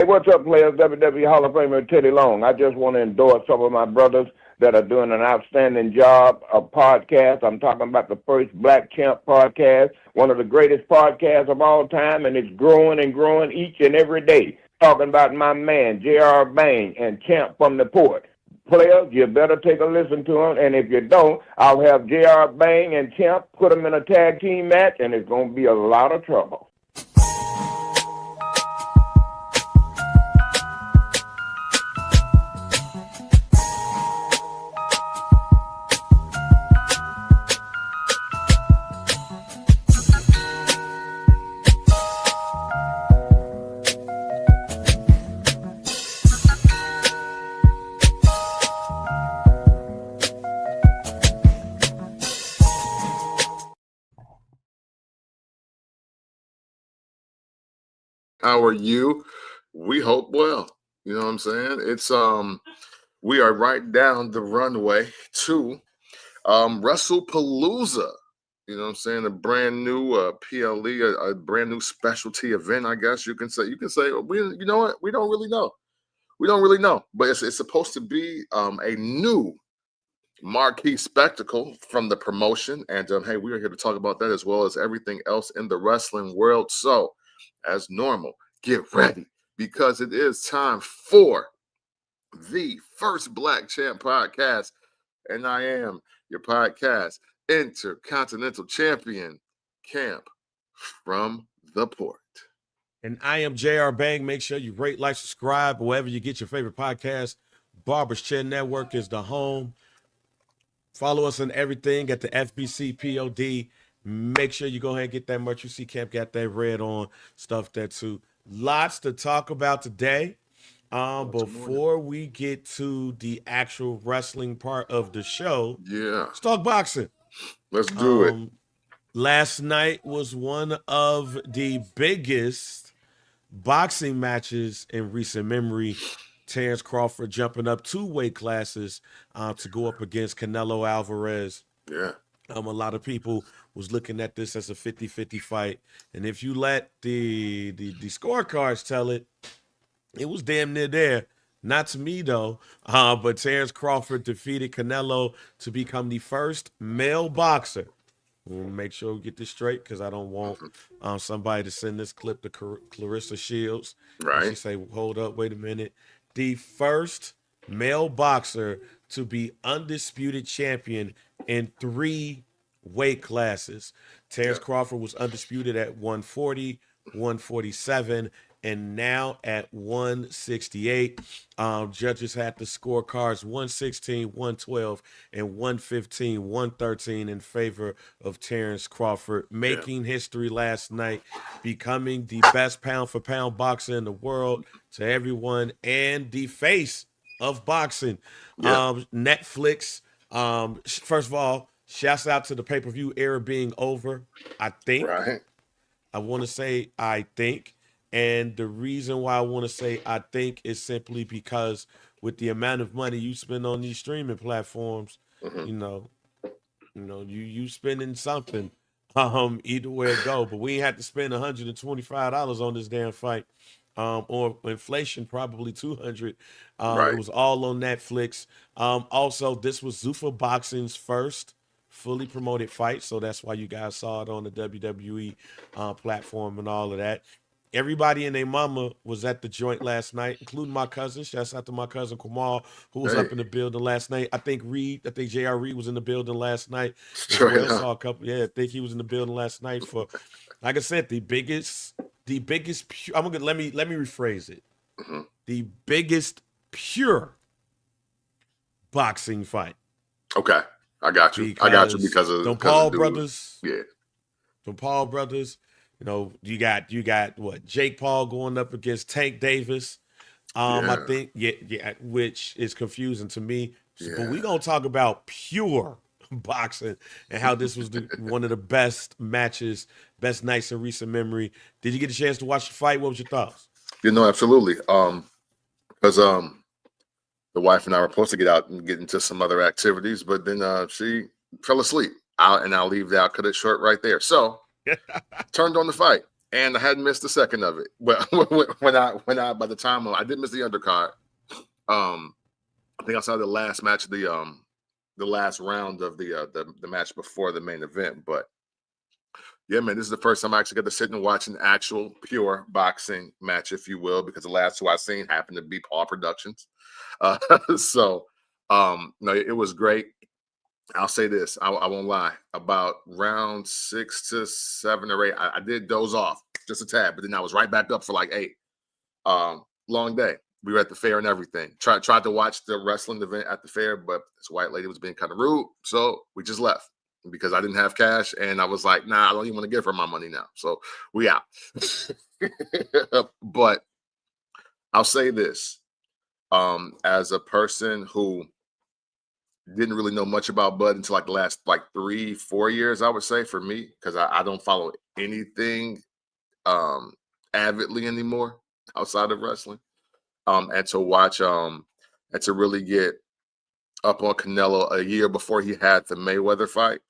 Hey, what's up, players? WWE Hall of Famer Teddy Long. I just want to endorse some of my brothers that are doing an outstanding job of podcast. I'm talking about the first Black Champ podcast, one of the greatest podcasts of all time, and it's growing and growing each and every day. Talking about my man, J.R. Bang and Champ from the Port. Players, you better take a listen to them, and if you don't, I'll have J.R. Bang and Champ put them in a tag team match, and it's going to be a lot of trouble. How are you? We hope well. You know what I'm saying? It's we are right down the runway to WrestlePalooza. You know what I'm saying? A brand new PLE, a brand new specialty event, I guess you can say. You can say, you know what? We don't really know. We don't really know. But it's supposed to be a new marquee spectacle from the promotion. And hey, we are here to talk about that as well as everything else in the wrestling world. So, as normal, get ready because it is time for the first Black Champ podcast. And I am your podcast intercontinental champion, Camp from the Port. And I am JR Bang. Make sure you rate, like, subscribe, wherever you get your favorite podcast. Barber's Chair Network is the home. Follow us on everything at the FBC POD. Make sure you go ahead and get that merch. You see Camp got that red on, stuff that too. Lots to talk about today. Before we get to the actual wrestling part of the show, let's talk boxing. Let's do it. Last night was one of the biggest boxing matches in recent memory. Terrence Crawford jumping up 2 weight classes to go up against Canelo Alvarez. Yeah. A lot of people was looking at this as a 50-50 fight. And if you let the scorecards tell it, it was damn near there. Not to me, though. But Terrence Crawford defeated Canelo to become the first male boxer. We'll make sure we get this straight because I don't want somebody to send this clip to Clarissa Shields. Right. She say, hold up, wait a minute. The first male boxer to be undisputed champion in 3 weight classes. Terrence Crawford was undisputed at 140, 147, and now at 168. Judges had the scorecards 116, 112, and 115, 113 in favor of Terrence Crawford, making history last night, becoming the best pound-for-pound boxer in the world to everyone and the face of boxing. Netflix, first of all, shouts out to the pay-per-view era being over, I think. Right. I want to say I think. And the reason why I want to say I think is simply because with the amount of money you spend on these streaming platforms, you spending something either way it go. But we ain't had to spend $125 on this damn fight. Or inflation, probably 200. It was all on Netflix. Also, this was Zuffa Boxing's first fully promoted fight, so that's why you guys saw it on the WWE platform and all of that. Everybody and their mama was at the joint last night, including my cousin. Shouts out to my cousin Kamal, who was up in the building last night. I think J.R. Reed was in the building last night. Saw a couple. Yeah, I think he was in the building last night for, like I said, the biggest. Let me rephrase it. The biggest pure boxing fight. Okay, I got you. Because of the Paul brothers. Yeah, the Paul brothers. You know, you got what, Jake Paul going up against Tank Davis. I think, which is confusing to me. Yeah. But we're gonna talk about pure boxing and how this was one of the best matches, best nights in recent memory. Did you get a chance to watch the fight? What was your thoughts? Absolutely. Because the wife and I were supposed to get out and get into some other activities, but then she fell asleep. I'll leave that. I'll cut it short right there. So turned on the fight. and I hadn't missed a second of it. But by the time I did miss the undercard, I think I saw the last match of the last round of the match before the main event. But yeah, man, this is the first time I actually got to sit and watch an actual pure boxing match, if you will, because the last two I've seen happened to be Paul Productions. Uh, so, no, it was great. I'll say this, I won't lie. About round 6 to 7 or 8, I did doze off just a tad, but then I was right back up for like 8. Long day. We were at the fair and everything. Tried to watch the wrestling event at the fair, but this white lady was being kind of rude, so we just left because I didn't have cash, and I was like, nah, I don't even want to give her my money now. So we out. But I'll say this, as a person who didn't really know much about Bud until like the last like 3-4 years, I would say, for me, because I don't follow anything avidly anymore outside of wrestling. And to watch and to really get up on Canelo a year before he had the Mayweather fight,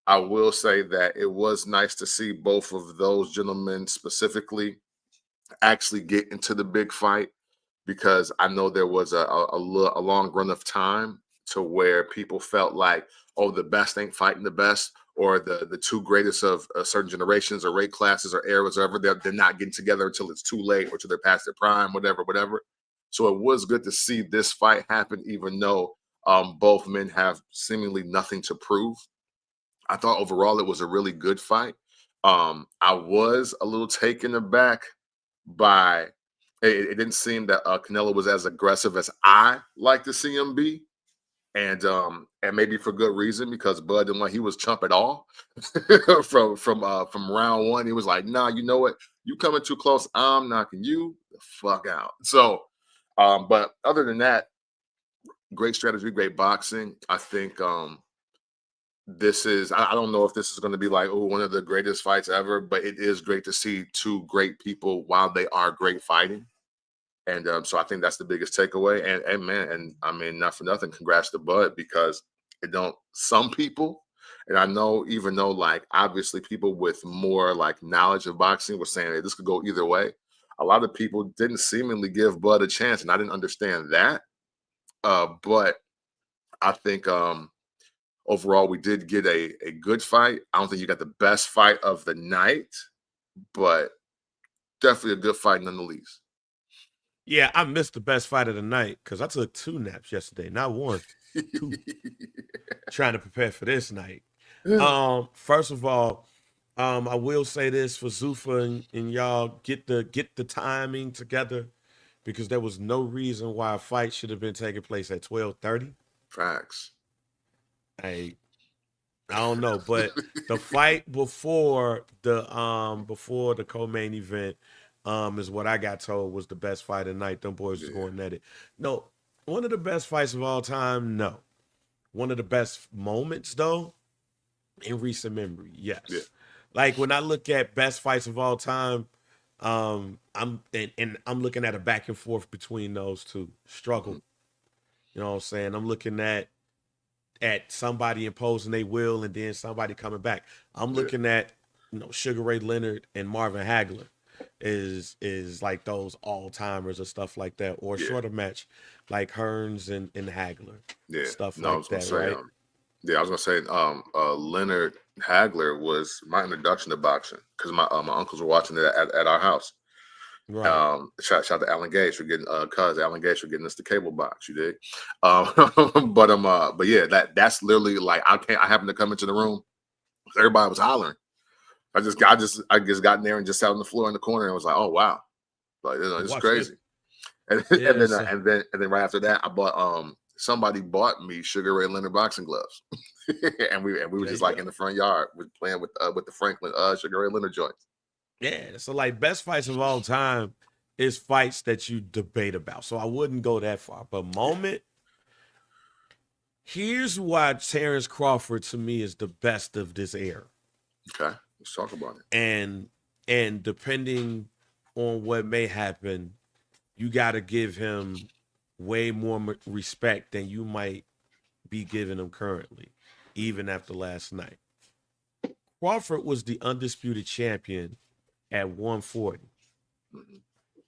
I will say that it was nice to see both of those gentlemen specifically actually get into the big fight, because I know there was a long run of time to where people felt like, oh, the best ain't fighting the best, or the two greatest of certain generations or rate classes or eras, or whatever, they're not getting together until it's too late or till they're past their prime, whatever. So it was good to see this fight happen, even though both men have seemingly nothing to prove. I thought overall it was a really good fight. I was a little taken aback by it didn't seem that Canelo was as aggressive as I like to see him be, and maybe for good reason, because Bud didn't like he was chump at all. From round one, he was like, "Nah, you know what? You coming too close, I'm knocking you the fuck out." So, but other than that, great strategy, great boxing. I think this is I don't know if this is going to be like, oh, one of the greatest fights ever, but it is great to see two great people while they are great fighting. And so I think that's the biggest takeaway. And man, and I mean, not for nothing, congrats to Bud, because it don't some people, and I know, even though like obviously people with more like knowledge of boxing were saying, hey, this could go either way. A lot of people didn't seemingly give Bud a chance, and I didn't understand that. But I think overall we did get a good fight. I don't think you got the best fight of the night, but definitely a good fight nonetheless. Yeah, I missed the best fight of the night because I took 2 naps yesterday, not 1, 2, trying to prepare for this night. First of all, I will say this for Zufa and y'all, get the timing together, because there was no reason why a fight should have been taking place at 12:30. Facts. I I don't know, but the fight before the co-main event is what I got told was the best fight of the night. Them boys was Yeah. going at it. No, one of the best fights of all time. No, one of the best moments though in recent memory. Yeah. Yes, like when I look at best fights of all time, and I'm looking at a back and forth between those two Mhm. struggle. You know what I'm saying? I'm looking at somebody imposing their will and then somebody coming back. I'm Yeah. looking at Sugar Ray Leonard and Marvin Hagler is like those all timers or stuff like that, or a Yeah. shorter match like Hearns and Hagler, Yeah. stuff No, I like was gonna that, say, right? yeah, I was gonna say, Leonard Hagler was my introduction to boxing, because my uncles were watching it at our house. Right. Shout out to Alan Gage for getting cuz Alan Gage for getting us the cable box. You did. But yeah, that's literally like I happened to come into the room. Everybody was hollering. I just got in there and just sat on the floor in the corner and was like, oh wow, like it's Watch this. crazy. And, and Yeah. then So right after that, I bought somebody bought me Sugar Ray Leonard boxing gloves, and we were there just you like in go. the front yard with playing with the Franklin Sugar Ray Leonard joints. Yeah. So like best fights of all time is fights that you debate about. So I wouldn't go that far. But Yeah. moment, here's why Terrence Crawford to me is the best of this era. Okay, let's talk about it. And depending on what may happen, you got to give him way more respect than you might be giving him currently, even after last night. Crawford was the undisputed champion at 140. Mhm.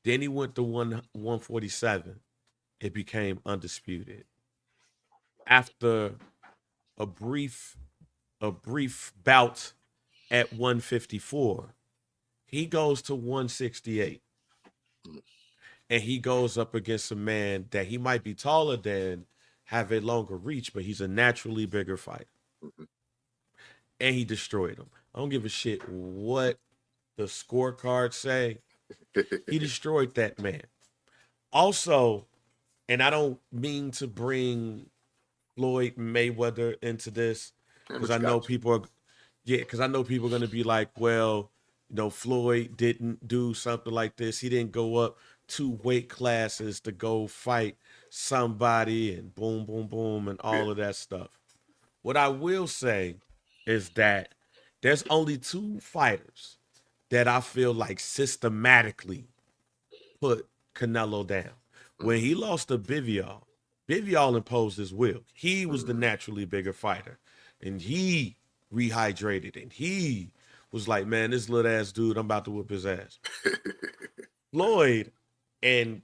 Then he went to 147. It became undisputed. After a brief bout at 154, he goes to 168. And he goes up against a man that he might be taller than, have a longer reach, but he's a naturally bigger fighter. Mhm. And he destroyed him. I don't give a shit what the scorecards say. He destroyed that man. Also, and I don't mean to bring Floyd Mayweather into this, Yeah, because but I you know got to. people are, because I know people are going to be like, well, Floyd didn't do something like this. He didn't go up 2 weight classes to go fight somebody and boom, boom, boom, and Yeah. all of that stuff. What I will say is that there's only 2 fighters that I feel like systematically put Canelo down. When he lost to Bivol imposed his will. He was the naturally bigger fighter. And he rehydrated and he was like, man, this little ass dude, I'm about to whip his ass. Floyd and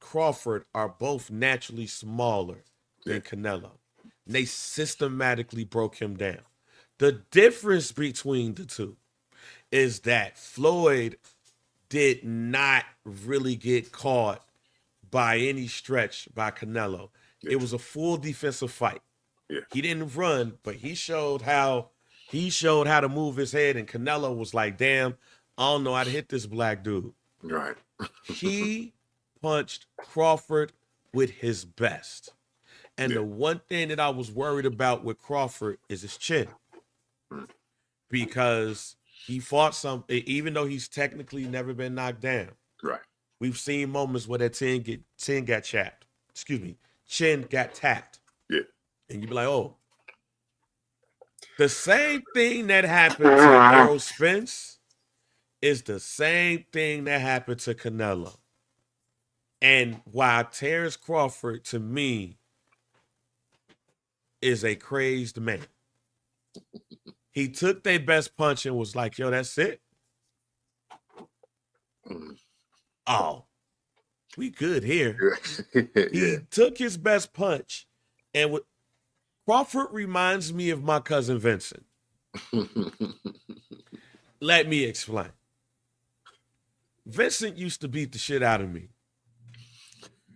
Crawford are both naturally smaller than Canelo. And they systematically broke him down. The difference between the two is that Floyd did not really get caught by any stretch by Canelo. Yeah. It was a full defensive fight. Yeah. He didn't run, but he showed how to move his head, and Canelo was like, damn, I don't know how to hit this black dude. Right. He punched Crawford with his best. And Yeah. the one thing that I was worried about with Crawford is his chin. Because he fought something, even though he's technically never been knocked down. Right. We've seen moments where that chin got chapped. Excuse me, chin got tapped. Yeah. And you be like, oh. The same thing that happened to Errol Spence is the same thing that happened to Canelo. And while Terrence Crawford, to me, is a crazed man. He took their best punch and was like, yo, that's it? Oh, we good here. He took his best punch, and Crawford reminds me of my cousin Vincent. Let me explain. Vincent used to beat the shit out of me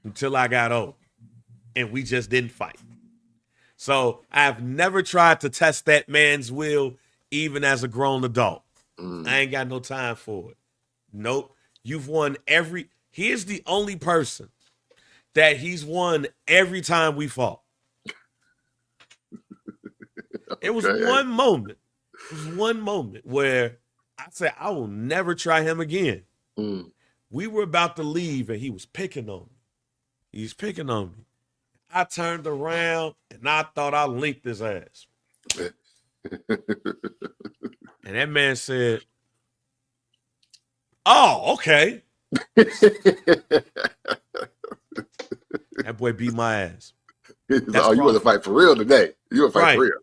until I got old, and we just didn't fight. So I've never tried to test that man's will, even as a grown adult. I ain't got no time for it. Nope. You've won he is the only person that he's won every time we fought. It was one moment. It was one moment where I said, I will never try him again. We were about to leave and he was picking on me. He's picking on me. I turned around and I thought I linked his ass. And that man said, oh, okay. That boy beat my ass. Oh, you want to fight for real today? You want to fight for real?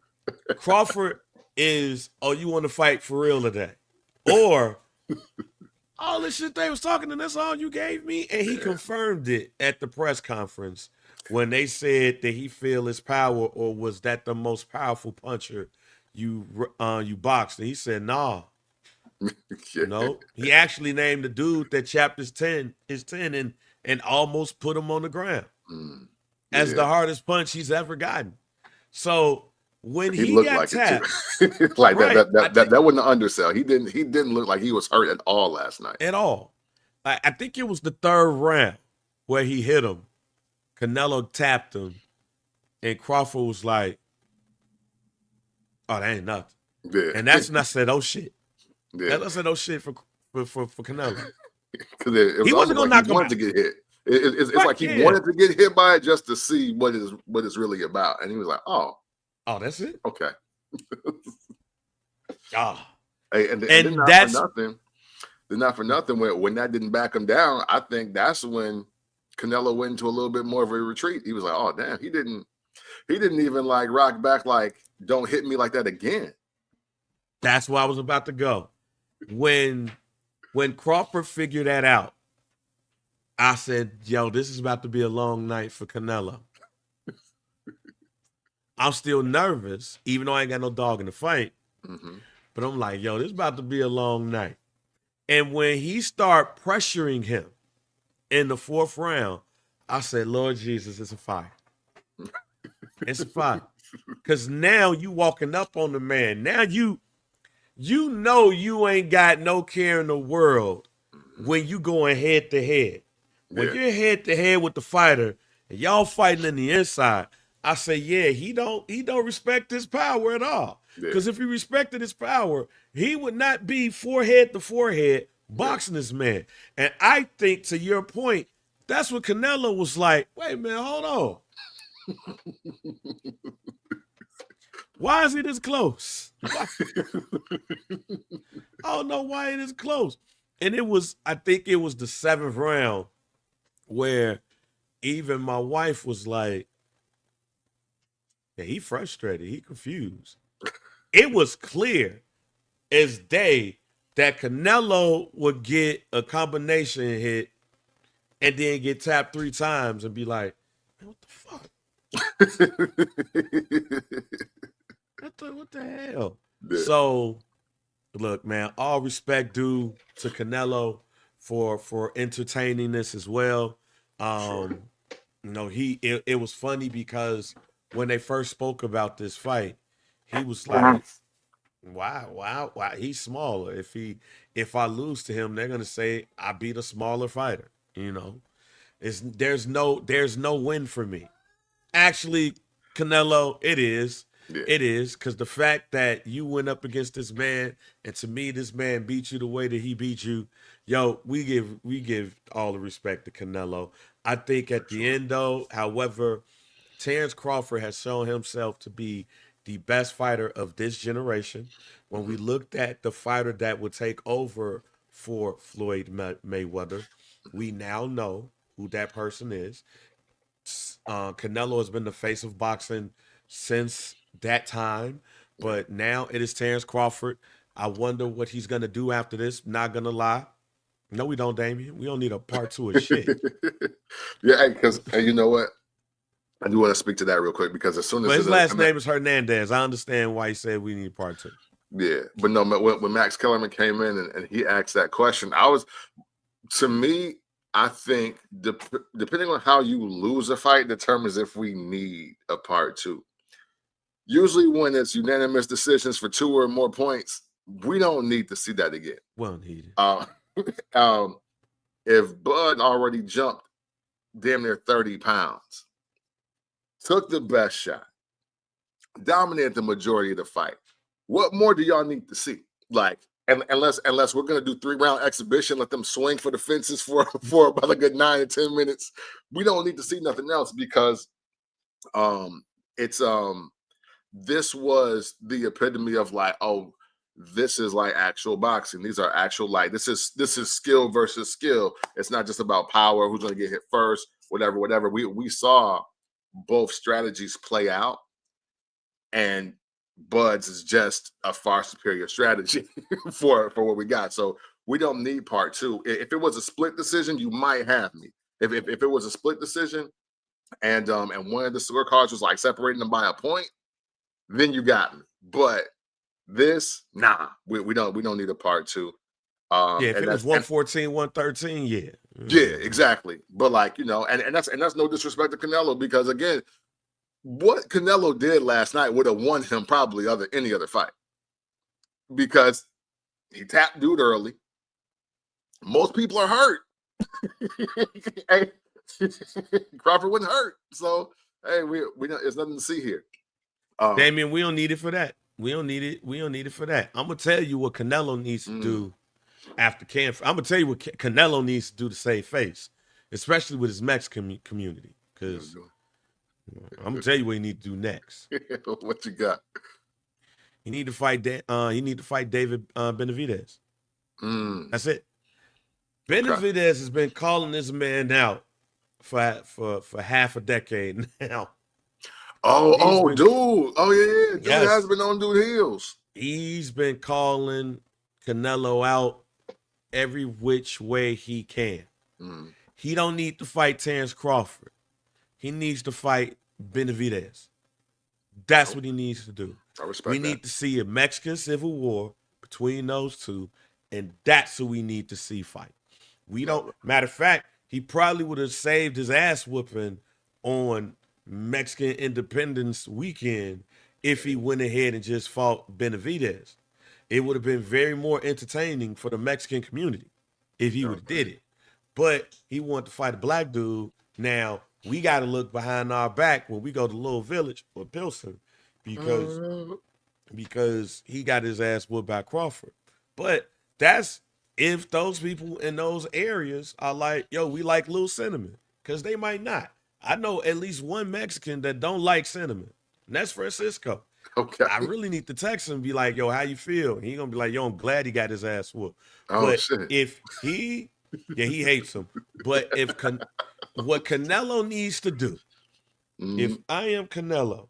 Crawford is, oh, you want to fight for real today? Or, all this shit they was talking, and that's all you gave me? And he confirmed it at the press conference when they said that he feel his power, or was that the most powerful puncher you boxed? And he said, nah. No. He actually named the dude that chapped his 10 and almost put him on the ground as the hardest punch he's ever gotten. So when he got like tapped, like that wasn't an undersell. He didn't look like he was hurt at all last night. At all. I think it was the 3rd round where he hit him. Canelo tapped him, and Crawford was like, "Oh, that ain't nothing." Yeah. And that's when I said, "Oh shit." Yeah. I said, "Oh shit" for Canelo. Because he wasn't gonna knock him out. To get hit. It's like he wanted to get hit by it just to see what it's really about, and he was like, "Oh, that's it. Okay." And then not for nothing. Then not for nothing. When that didn't back him down, I think that's when Canelo went into a little bit more of a retreat. He was like, "Oh damn, he didn't even like rock back like don't hit me like that again." That's where I was about to go. When when Crawford figured that out, I said, yo, this is about to be a long night for Canelo. I'm still nervous, even though I ain't got no dog in the fight. Mm-hmm. But I'm like, yo, this is about to be a long night. And when he started pressuring him in the 4th round, I said, Lord Jesus, it's a fight. It's a fight. Because now you walking up on the man. Now you know you ain't got no care in the world when you going head to head. When you're head to head with the fighter and y'all fighting in the inside, I say, yeah, he don't respect his power at all. Because if he respected his power, he would not be forehead to forehead boxing this man. And I think, to your point, that's what Canelo was like, wait, man, hold on. Why is he this close? I don't know why it is close. And I think it was the 7th round where even my wife was like, yeah, he frustrated, he confused. It was clear as day that Canelo would get a combination hit and then get tapped 3 times and be like, man, what the fuck? What the hell? Yeah. So, look, man, all respect due to Canelo for entertaining this as well. Sure. You know, it was funny because when they first spoke about this fight, he was like, wow, he's smaller. If I lose to him, they're gonna say I beat a smaller fighter. You know, there's no win for me. Actually, Canelo, it is. Yeah. It is, because the fact that you went up against this man, and to me, this man beat you the way that he beat you, yo, we give all the respect to Canelo. I think at the end, though, however, Terence Crawford has shown himself to be the best fighter of this generation. When we looked at the fighter that would take over for Floyd Mayweather, we now know who that person is. Canelo has been the face of boxing since that time, but now it is Terence Crawford. I wonder what he's gonna do after this. Not gonna lie, no, we don't, Damien. We don't need a part 2 of shit. Yeah, because you know what, I do want to speak to that real quick, because as soon as his last name is Hernandez, I understand why he said we need part 2. Yeah, but no, when Max Kellerman came in and he asked that question, to me, I think depending on how you lose a fight determines if we need a part 2. Usually when it's unanimous decisions for 2 or more points, we don't need to see that again. Well needed. If Bud already jumped damn near 30 pounds, took the best shot, dominated the majority of the fight, what more do y'all need to see? Like, unless we're gonna do 3-round exhibition, let them swing for the fences for about a good 9 or 10 minutes, we don't need to see nothing else, because this was the epitome of like, oh, this is like actual boxing. These are actual, like, this is skill versus skill. It's not just about power, who's gonna get hit first, whatever. We saw both strategies play out, and Bud's is just a far superior strategy for what we got. So we don't need part 2. If it was a split decision, you might have me. If it was a split decision and one of the scorecards was like separating them by a point, then you got me. But this, nah, we don't need a part 2. Yeah, if it was 114, 113, yeah. Yeah, exactly. But like, you know, and that's no disrespect to Canelo, because again, what Canelo did last night would have won him probably any other fight, because he tapped dude early. Most people are hurt. Hey, Crawford wasn't hurt, so hey, we there's nothing to see here. Damien, we don't need it for that. We don't need it for that. I'm gonna tell you what Canelo needs to do after camp. I'm gonna tell you what Canelo needs to do to save face, especially with his Mexican community, because I'm gonna tell you what he need to do next. What you got? He need to fight. He need to fight David Benavidez. That's it. Benavidez has been calling this man out for half a decade now. Dude. Oh yeah. Dude has been on dude heels. He's been calling Canelo out every which way he can. Mm. He don't need to fight Terrence Crawford. He needs to fight Benavidez. That's what he needs to do. I respect We that. need to see a Mexican civil war between those two, and that's who we need to see fight. We don't. Matter of fact, he probably would have saved his ass whooping on Mexican Independence Weekend if he went ahead and just fought Benavidez. It would have been very more entertaining for the Mexican community if he would have did it. But he wanted to fight a black dude. Now we got to look behind our back when we go to Little Village or Pilsen because he got his ass whooped by Crawford. But that's if those people in those areas are like, yo, we like Little Cinnamon, because they might not. I know at least one Mexican that don't like cinnamon, and that's Francisco. Okay. I really need to text him and be like, yo, how you feel? And he gonna be like, yo, I'm glad he got his ass whooped. Oh, but shit. if he hates him. But if what Canelo needs to do, if I am Canelo,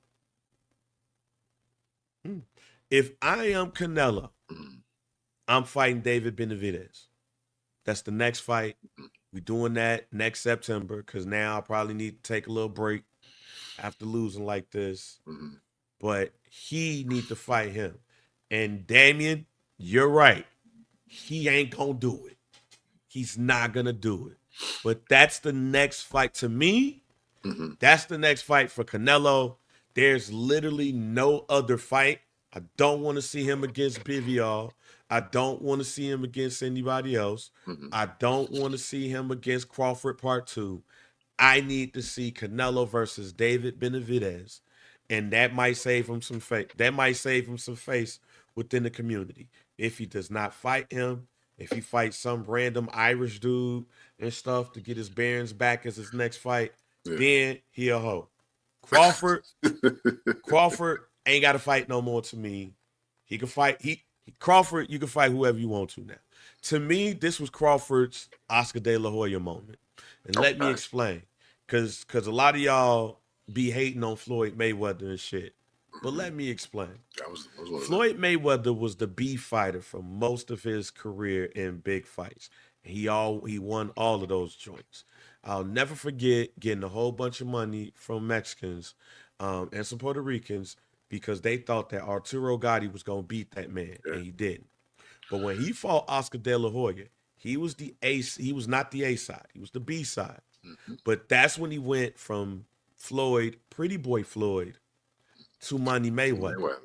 I'm fighting David Benavidez. That's the next fight. We're doing that next September because now I probably need to take a little break after losing like this. But he need to fight him. And Damian, you're right. He ain't gonna do it. He's not gonna do it. But that's the next fight to me. That's the next fight for Canelo. There's literally no other fight. I don't want to see him against Bivial. I don't want to see him against anybody else. I don't want to see him against Crawford Part 2. I need to see Canelo versus David Benavidez. And that might save him some face. That might save him some face within the community. If he does not fight him, if he fights some random Irish dude and stuff to get his bearings back as his next fight, then he a hoe. Crawford ain't got to fight no more to me. He can fight. Crawford, you can fight whoever you want to now. To me, this was Crawford's Oscar De La Hoya moment. And let me explain. Because a lot of y'all be hating on Floyd Mayweather and shit. But let me explain. Floyd Mayweather was the B fighter for most of his career in big fights. He won all of those joints. I'll never forget getting a whole bunch of money from Mexicans and some Puerto Ricans because they thought that Arturo Gatti was going to beat that man, and he didn't. But when he fought Oscar De La Hoya, he was the ace. He was not the A side. He was the B side. But that's when he went from Floyd, Pretty Boy Floyd, to Money Mayweather.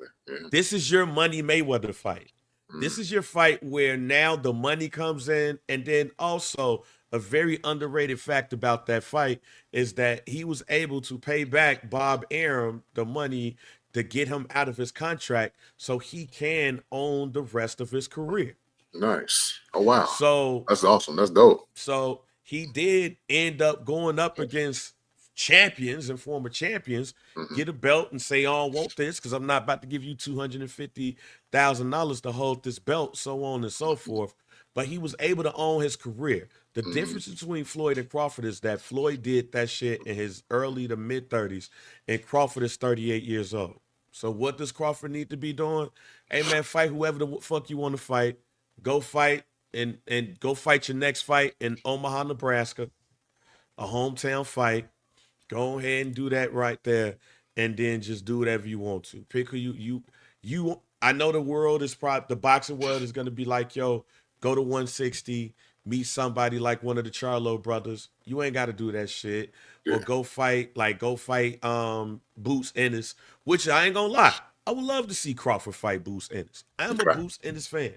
This is your Money Mayweather fight. This is your fight where now the money comes in, and then also a very underrated fact about that fight is that he was able to pay back Bob Arum the money to get him out of his contract so he can own the rest of his career. Nice. Oh, wow. So that's awesome. That's dope. So he did end up going up against champions and former champions, get a belt and say, oh, I want this because I'm not about to give you $250,000 to hold this belt, so on and so forth. But he was able to own his career. The difference between Floyd and Crawford is that Floyd did that shit in his early to mid 30s, and Crawford is 38 years old. So what does Crawford need to be doing? Hey, man, fight whoever the fuck you want to fight. Go fight and go fight your next fight in Omaha, Nebraska, a hometown fight. Go ahead and do that right there, and then just do whatever you want to. Pick who you. I know the boxing world is gonna be like, yo, go to 160, meet somebody like one of the Charlo brothers. You ain't got to do that shit, or go fight Boots Ennis, which I ain't gonna lie, I would love to see Crawford fight Boots Ennis. I'm a Boots Ennis fan.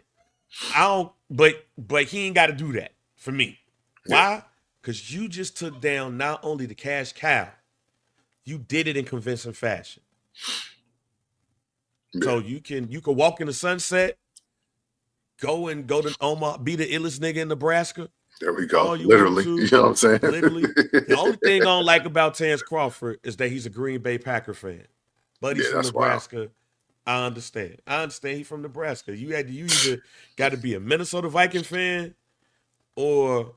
But he ain't got to do that for me. Why? Because you just took down not only the cash cow, you did it in convincing fashion. So you can walk in the sunset, go to Omaha, be the illest nigga in Nebraska. There we go. Literally. You know what I'm saying? Literally. The only thing I don't like about Terrence Crawford is that he's a Green Bay Packer fan. But he's from Nebraska. Wild. I understand he's from Nebraska. You either got to be a Minnesota Viking fan or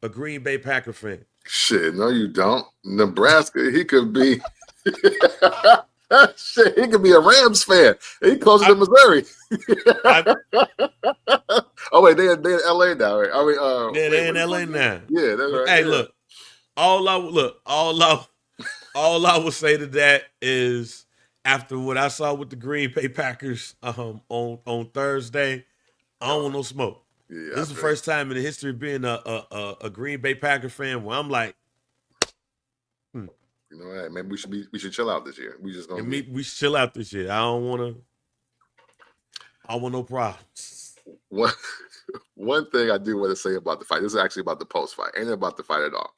a Green Bay Packer fan. Shit, no, you don't. Nebraska, he could be. Shit, he could be a Rams fan. He closer to Missouri. Oh wait, they're in LA now, right? I mean, they're in LA now. Yeah, that's right. Hey, yeah. all I will say to that is after what I saw with the Green Bay Packers on Thursday, I don't want no smoke. Yeah, this is the first time in the history of being a Green Bay Packer fan where I'm like, you know what? Maybe we should chill out this year. We just gonna we should chill out this year. I don't want no problems. One thing I do want to say about the fight. This is actually about the post fight. Ain't about the fight at all.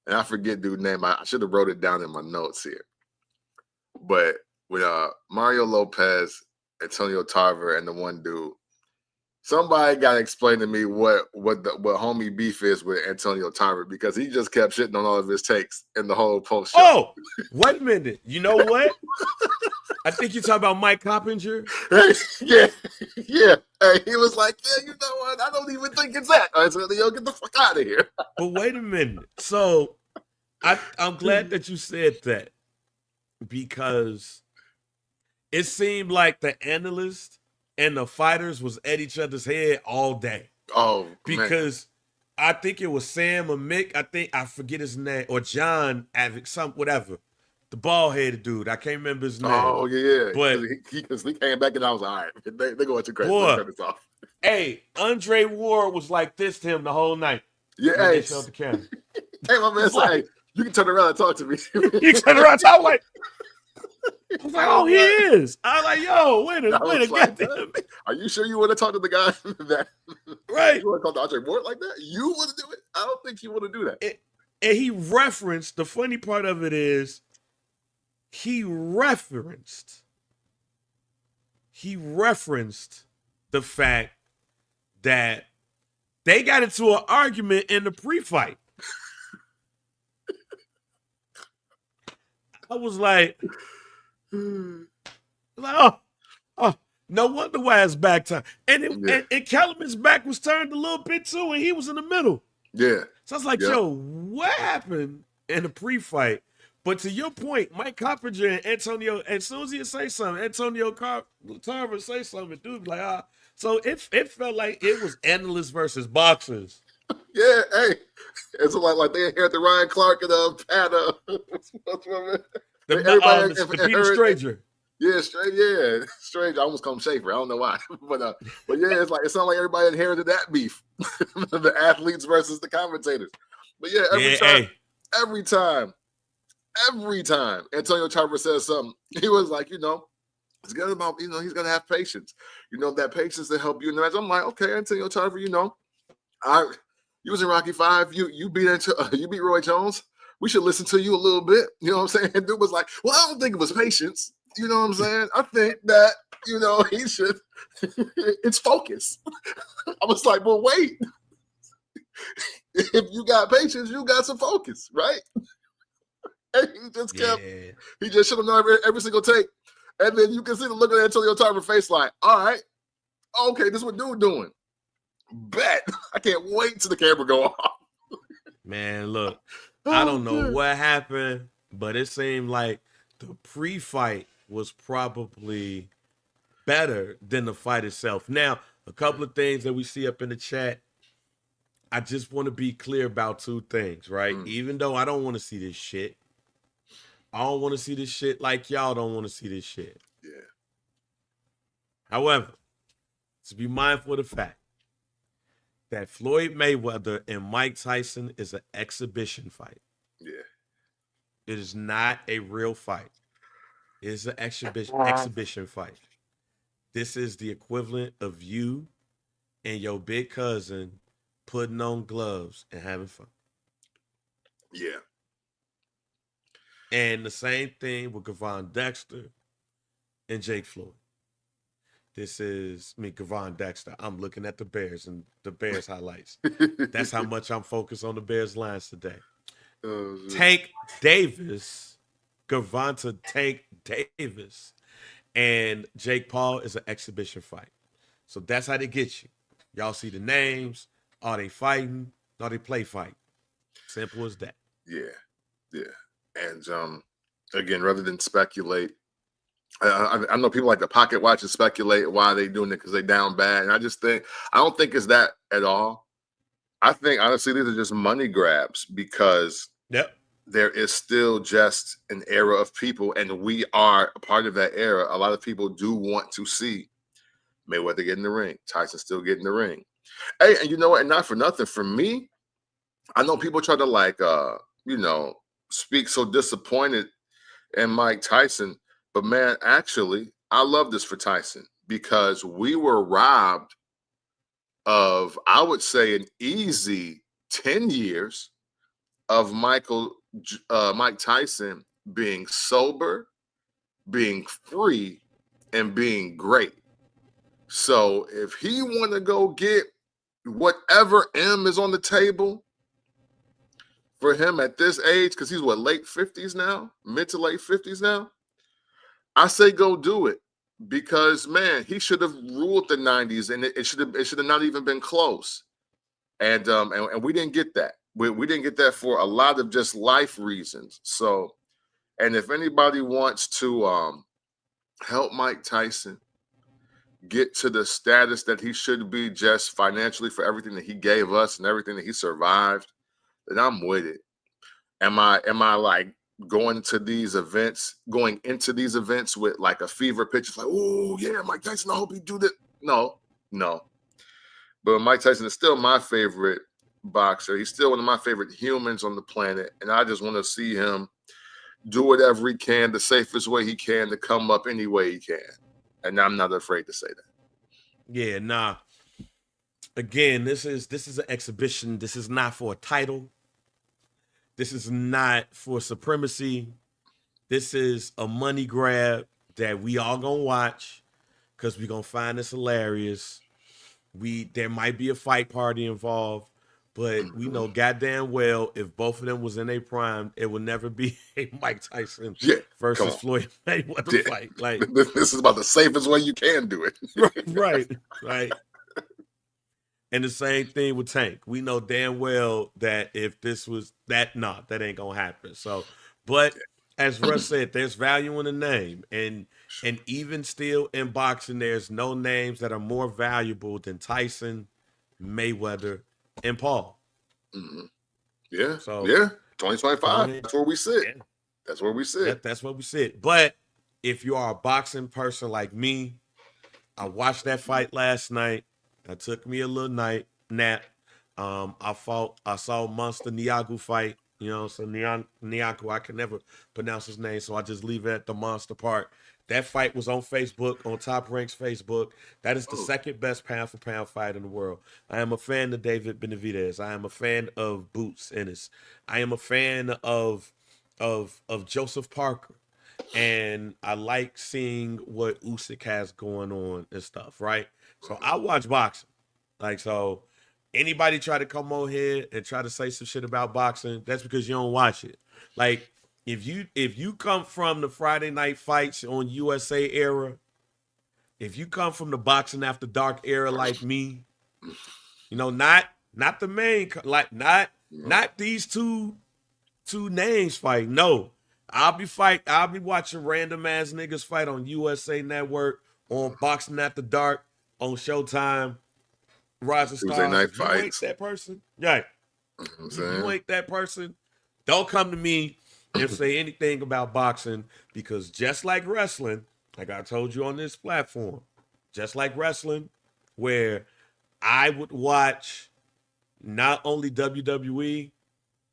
And I forget dude's name. I should have wrote it down in my notes here. But with Mario Lopez, Antonio Tarver, and the one dude, somebody got to explain to me what homie beef is with Antonio Tarver, because he just kept shitting on all of his takes in the whole post show. Oh, wait a minute. You know what? I think you're talking about Mike Coppinger. Yeah. Hey, he was like, yeah, you know what? I don't even think it's that. I said, yo, get the fuck out of here. But wait a minute. So I'm glad that you said that, because it seemed like the analysts and the fighters was at each other's head all day. Oh, because man. I think it was Sam or Mick. I forget his name, or John Avic, whatever. The bald-headed dude. I can't remember his name. Oh, yeah. But he came back and I was like, all right, they're going too crazy. Boy, turn this off. Hey, Andre Ward was like this to him the whole night. Yeah, hey. They showed the camera. Hey, my man, say, hey, you can turn around and talk to me. You can turn around and talk like, I was like, oh, he is. I was like, yo, wait a goddamn. Are you sure you want to talk to the guy that? Right. You want to talk to Andre Ward like that? You want to do it? I don't think you want to do that. And he referenced, the funny part of it is, he referenced the fact that they got into an argument in the pre-fight. I was like, oh, no wonder why it's back time. And Kellerman's back was turned a little bit too, and he was in the middle. Yeah. So I was like, yo, what happened in the pre-fight? But to your point, Mike Coppinger and Antonio, as soon as he say something, Antonio Tarver say something, dude like, so it felt like it was analysts versus boxers. Yeah, hey, it's like they inherited Ryan Clark and Pat. What's my man? The Peter Stranger. Yeah, Strange. I almost call him Schaefer. I don't know why, but yeah, it sounds like everybody inherited that beef, the athletes versus the commentators. But yeah, every time Antonio Tarver says something, he was like, it's good about, he's gonna have patience. That patience to help you in the match. I'm like, okay, Antonio Tarver, you was in Rocky V. You beat Roy Jones. We should listen to you a little bit. You know what I'm saying? And dude was like, well, I don't think it was patience. You know what I'm saying? I think that, he should, it's focus. I was like, well, wait. If you got patience, you got some focus, right? And he just he just should have known every single take. And then you can see the look of Antonio Tarver's face like, all right, okay, this is what dude doing. Bet. I can't wait till the camera go off. Man, look, I don't know what happened, but it seemed like the pre-fight was probably better than the fight itself. Now, a couple of things that we see up in the chat. I just want to be clear about two things, right? Even though I don't want to see this shit. I don't want to see this shit like y'all don't want to see this shit. Yeah. However, to be mindful of the fact that Floyd Mayweather and Mike Tyson is an exhibition fight. Yeah. It is not a real fight. It is an exhibition fight. This is the equivalent of you and your big cousin putting on gloves and having fun. Yeah. And the same thing with Gavon Dexter and Jake Floyd. Gavon Dexter. I'm looking at the Bears and the Bears highlights. That's how much I'm focused on the Bears lines today. Tank Davis, Gervonta Tank Davis, and Jake Paul is an exhibition fight. So that's how they get you. Y'all see the names. Are they fighting? Are they play fight? Simple as that. Yeah. And again, rather than speculate. I know people like to pocket watch and speculate why they doing it because they down bad, and I don't think it's that at all. I think honestly these are just money grabs because Yep. there is still just an era of people, and we are a part of that era. A lot of people do want to see Mayweather get in the ring, Tyson still get in the ring. Hey, and you know what? And not for nothing, for me, I know people try to speak so disappointed in Mike Tyson, but man, actually, I love this for Tyson because we were robbed of, I would say, an easy 10 years of Mike Tyson being sober, being free, and being great. So if he want to go get whatever M is on the table for him at this age, because he's late 50s now, mid to late 50s now, I say go do it. Because man, he should have ruled the 90s, and it should have not even been close. And we didn't get that. We didn't get that for a lot of just life reasons. So, and if anybody wants to help Mike Tyson get to the status that he should be just financially for everything that he gave us and everything that he survived, then I'm with it. Am I like going into these events with like a fever pitch? It's like, oh yeah, Mike Tyson, I hope he do that. No. But Mike Tyson is still my favorite boxer. He's still one of my favorite humans on the planet. And I just want to see him do whatever he can, the safest way he can, to come up any way he can. And I'm not afraid to say that. Yeah, nah. Again, this is an exhibition. This is not for a title. This is not for supremacy. This is a money grab that we all gonna watch because we gonna find this hilarious. There might be a fight party involved, but we know goddamn well if both of them was in their prime, it would never be a Mike Tyson versus Floyd Mayweather fight. Like this is about the safest way you can do it. right. And the same thing with Tank. We know damn well that if this was that ain't gonna happen. So, but as Russ said, there's value in the name, and even still in boxing, there's no names that are more valuable than Tyson, Mayweather, and Paul. Mm-hmm. Yeah. So 2025. That's where we sit. Yeah. That's where we sit. That's where we sit. But if you are a boxing person like me, I watched that fight last night. That took me a little nap. I saw Monster Niagu fight. You know, so Niagu, I can never pronounce his name, so I just leave it at the monster part. That fight was on Facebook, on Top Rank's Facebook. That is the second best pound for pound fight in the world. I am a fan of David Benavidez. I am a fan of Boots Ennis. I am a fan of Joseph Parker. And I like seeing what Usyk has going on and stuff, right? So I watch boxing. Like, so anybody try to come on here and try to say some shit about boxing, that's because you don't watch it. Like, if you come from the Friday night fights on USA era, if you come from the boxing after dark era like me, you know, not the main, like not these two names fight. No. I'll be watching random ass niggas fight on USA Network, on Boxing After Dark, on Showtime, Rising Stars. Tuesday night if you fights. ain't that person, right? If you ain't that person, don't come to me and say anything about boxing, because just like wrestling, like I told you on this platform, just like wrestling, where I would watch not only WWE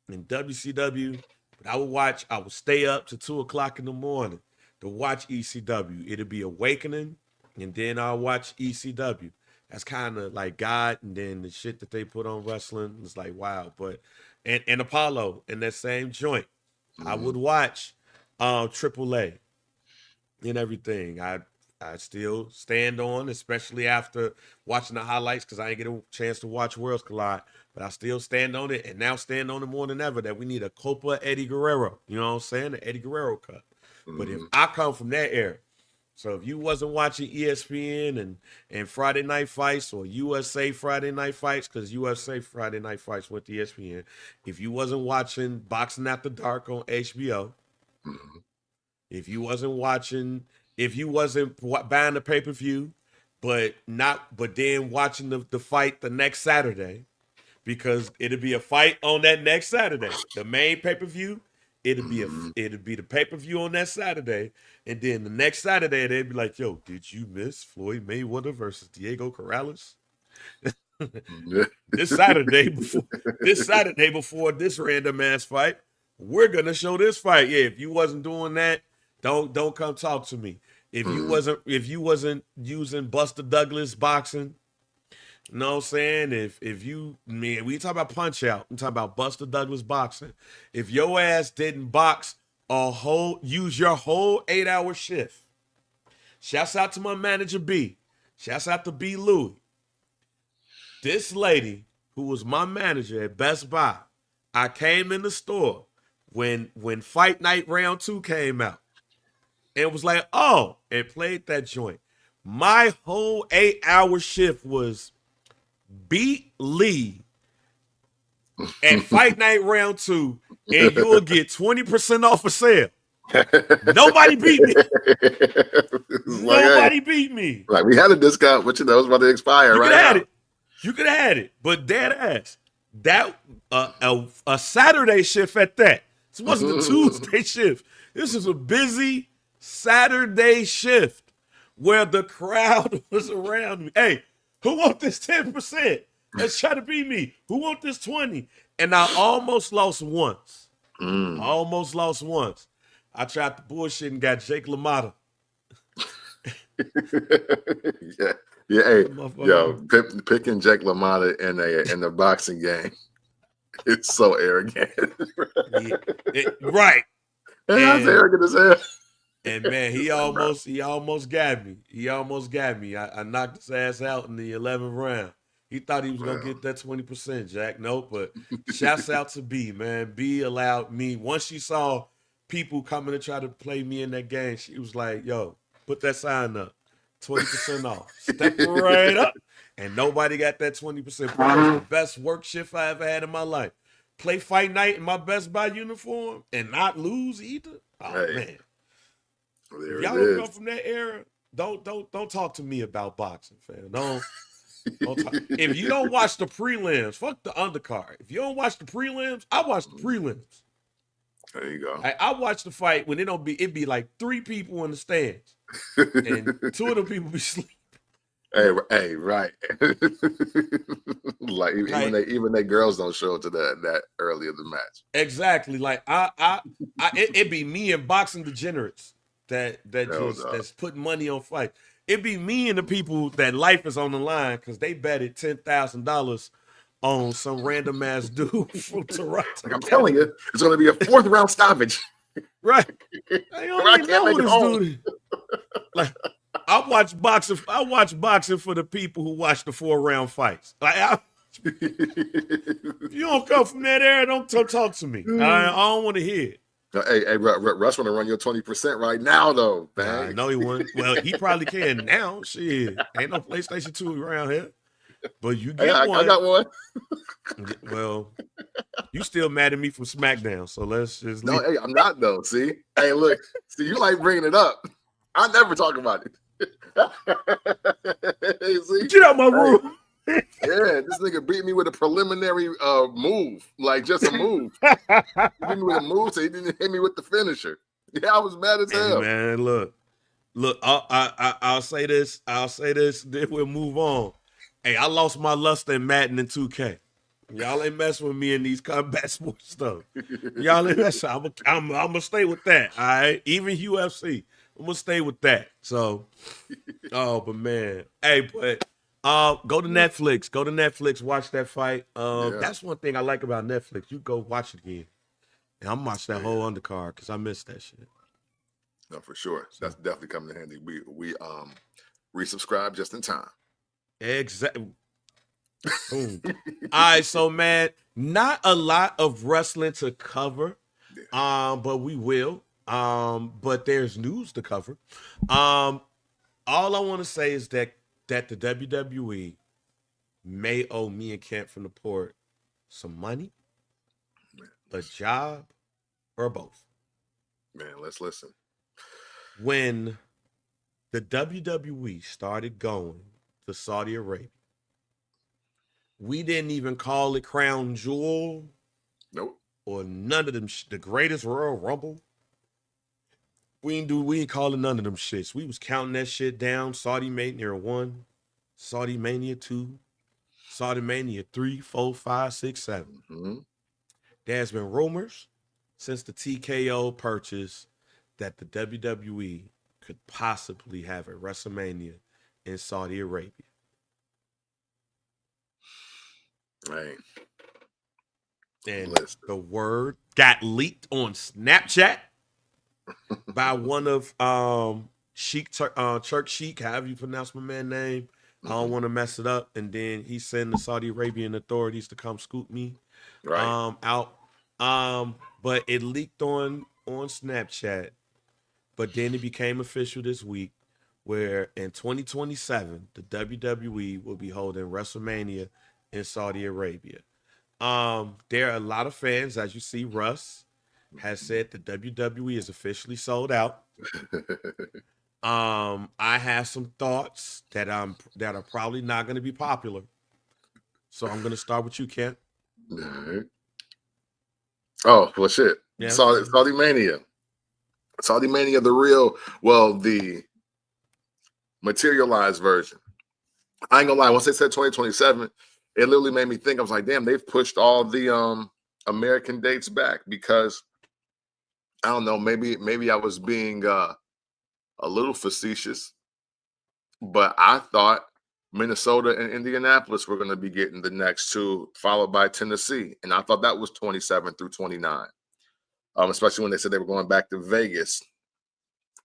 and WCW, but I would stay up to 2:00 in the morning to watch ECW. It'll be Awakening, and then I'll watch ECW. That's kind of like God, and then the shit that they put on wrestling is like, wow. But and Apollo in that same joint, I would watch AAA and everything. I still stand on, especially after watching the highlights, because I didn't get a chance to watch Worlds Collide. But I still stand on it, and now stand on it more than ever, that we need a Copa Eddie Guerrero. You know what I'm saying? The Eddie Guerrero Cup. But if I come from that era, so if you wasn't watching ESPN and Friday Night Fights, or USA Friday Night Fights, because USA Friday Night Fights went to ESPN, if you wasn't watching Boxing After Dark on HBO, if you wasn't watching, if you wasn't buying the pay-per-view, but then watching the fight the next Saturday, because it'll be a fight on that next Saturday. The main pay-per-view, it'll be the pay-per-view on that Saturday, and then the next Saturday they'd be like, "Yo, did you miss Floyd Mayweather versus Diego Corrales?" this Saturday before this random ass fight, we're gonna show this fight. Yeah, if you wasn't doing that, don't come talk to me. If you wasn't using Buster Douglas boxing, you know what I'm saying? If you, man, we talk about Punch Out, I'm talking about Buster Douglas boxing. If your ass didn't box use your whole 8-hour shift. Shouts out to my manager B. Shouts out to B Louie. This lady who was my manager at Best Buy, I came in the store when Fight Night Round 2 came out and was like, oh, and played that joint. My whole 8-hour shift was beat Lee at Fight Night Round 2, and you'll get 20% off a sale. Nobody beat me. Nobody beat me. Like, we had a discount, but it's about to expire right now. You could have had it, but dead ass. That a Saturday shift at that. This wasn't a Tuesday shift. This was a busy Saturday shift where the crowd was around me. Hey, who want this 10%? Let's try to beat me. Who want this 20? And I almost lost once. Almost lost once. I tried to bullshit and got Jake LaMotta. Yeah, hey, yo, picking Jake LaMotta in the boxing game, it's so arrogant. Right. That's arrogant as hell. And man, he almost got me. I knocked his ass out in the 11th round. He thought he was gonna get that 20%, Jack. Nope, but shouts out to B, man. B allowed me, once she saw people coming to try to play me in that game, she was like, yo, put that sign up. 20% off. Step right up. And nobody got that 20%. That was the best work shift I ever had in my life. Play Fight Night in my Best Buy uniform and not lose either. Oh man. If y'all don't come from that era, don't talk to me about boxing, fam. Don't talk. If you don't watch the prelims, fuck the undercard. If you don't watch the prelims, I watch the prelims. There you go. I watch the fight when it be like 3 people in the stands. And 2 of them people be asleep. Hey, right. Like even they girls don't show up to that early of the match. Exactly. Like it be me and boxing degenerates that's putting money on fights. It be me and the people that life is on the line because they betted $10,000 on some random ass dude from Toronto. Like I'm telling you, it's going to be a 4th round stoppage. Right. I don't even know who this dude is. Like, I watch boxing for the people who watch the 4-round fights. Like, if you don't come from that area, don't talk to me. I don't want to hear it. Hey, Russ want to run your 20% right now, though. Nah, no, he wouldn't. Well, he probably can now. Shit, ain't no PlayStation 2 around here. But you get one. I got one. Well, you still mad at me from SmackDown, so let's just. No, hey, I'm not though. See, hey, look, you like bringing it up. I never talk about it. Hey, see? Get out my room. Yeah, this nigga beat me with a preliminary move, like just a move. He beat me with a move, so he didn't hit me with the finisher. Yeah, I was mad as hell. Man, look. I'll say this. Then we'll move on. Hey, I lost my luster in Madden and 2K. Y'all ain't messing with me in these combat sports stuff. Y'all ain't messing. I'm gonna stay with that. All right, even UFC. I'm gonna stay with that. So, but man, hey, but go to Netflix. Go to Netflix. Watch that fight. That's one thing I like about Netflix. You go watch it again, and I'm watching that whole undercard because I missed that shit. No, for sure. That's definitely coming in handy. We resubscribe just in time. Exactly. All right, so man, not a lot of wrestling to cover, but we will. But there's news to cover. All I want to say is that the WWE may owe me and Kent from the Port some money, a job, or both. Man, let's listen. when the WWE started going to Saudi Arabia, we didn't even call it Crown Jewel Nope. or none of them. The greatest Royal Rumble. We ain't calling none of them shits. We was counting that shit down. Saudi Mania 1, Saudi Mania 2, Saudi Mania 3, 4, 5, 6, 7. Mm-hmm. There's been rumors since the TKO purchase that the WWE could possibly have a WrestleMania in Saudi Arabia. Right. And Listen. the word got leaked on Snapchat by one of Turk Sheik, however you pronounce my man's name. I don't want to mess it up. And then he sent the Saudi Arabian authorities to come scoop me Right. out. But it leaked on Snapchat. But then it became official this week, where in 2027 the WWE will be holding WrestleMania in Saudi Arabia. There are a lot of fans, as you see. Russ has said the WWE is officially sold out. I have some thoughts that are probably not going to be popular. So I'm going to start with you, Kent. All right. Oh, well, shit. Yeah. Saudi Mania. Saudi Mania, the materialized version. I ain't gonna lie. Once they said 2027, it literally made me think. I was like, damn, they've pushed all the American dates back because I don't know. Maybe I was being a little facetious, but I thought Minnesota and Indianapolis were going to be getting the next two, followed by Tennessee, and I thought that was 27 through 29. Especially when they said they were going back to Vegas.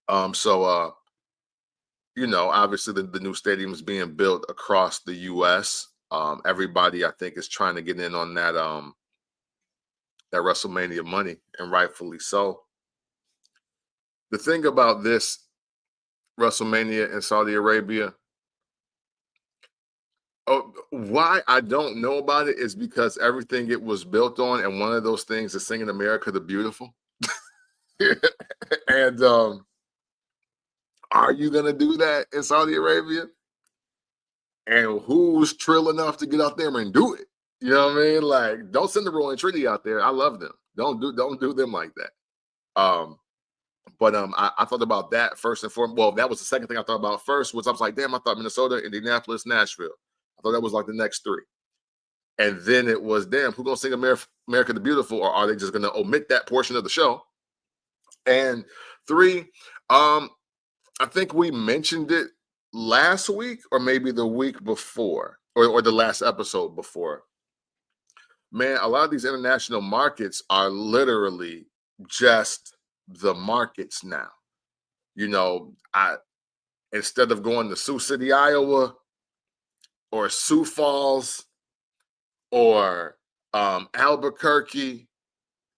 Obviously the new stadium is being built across the U.S. Everybody, I think, is trying to get in on that WrestleMania money, and rightfully so. The thing about this WrestleMania in Saudi Arabia, why I don't know about it is because everything it was built on, and one of those things is singing "America the Beautiful." And are you gonna do that in Saudi Arabia? And who's trill enough to get out there and do it? You know what I mean? Like, don't send the Rolling Treaty out there. I love them. Don't do them like that. I thought about that first and foremost. Well, that was the second thing I thought about first. Was I was like, damn, I thought Minnesota, Indianapolis, Nashville. I thought that was like the next three. And then it was, damn, who gonna sing America the Beautiful, or are they just gonna omit that portion of the show? And three, I think we mentioned it last week or maybe the week before, or the last episode before. Man, a lot of these international markets are literally just the markets now. Instead of going to Sioux City, Iowa, or Sioux Falls, or Albuquerque,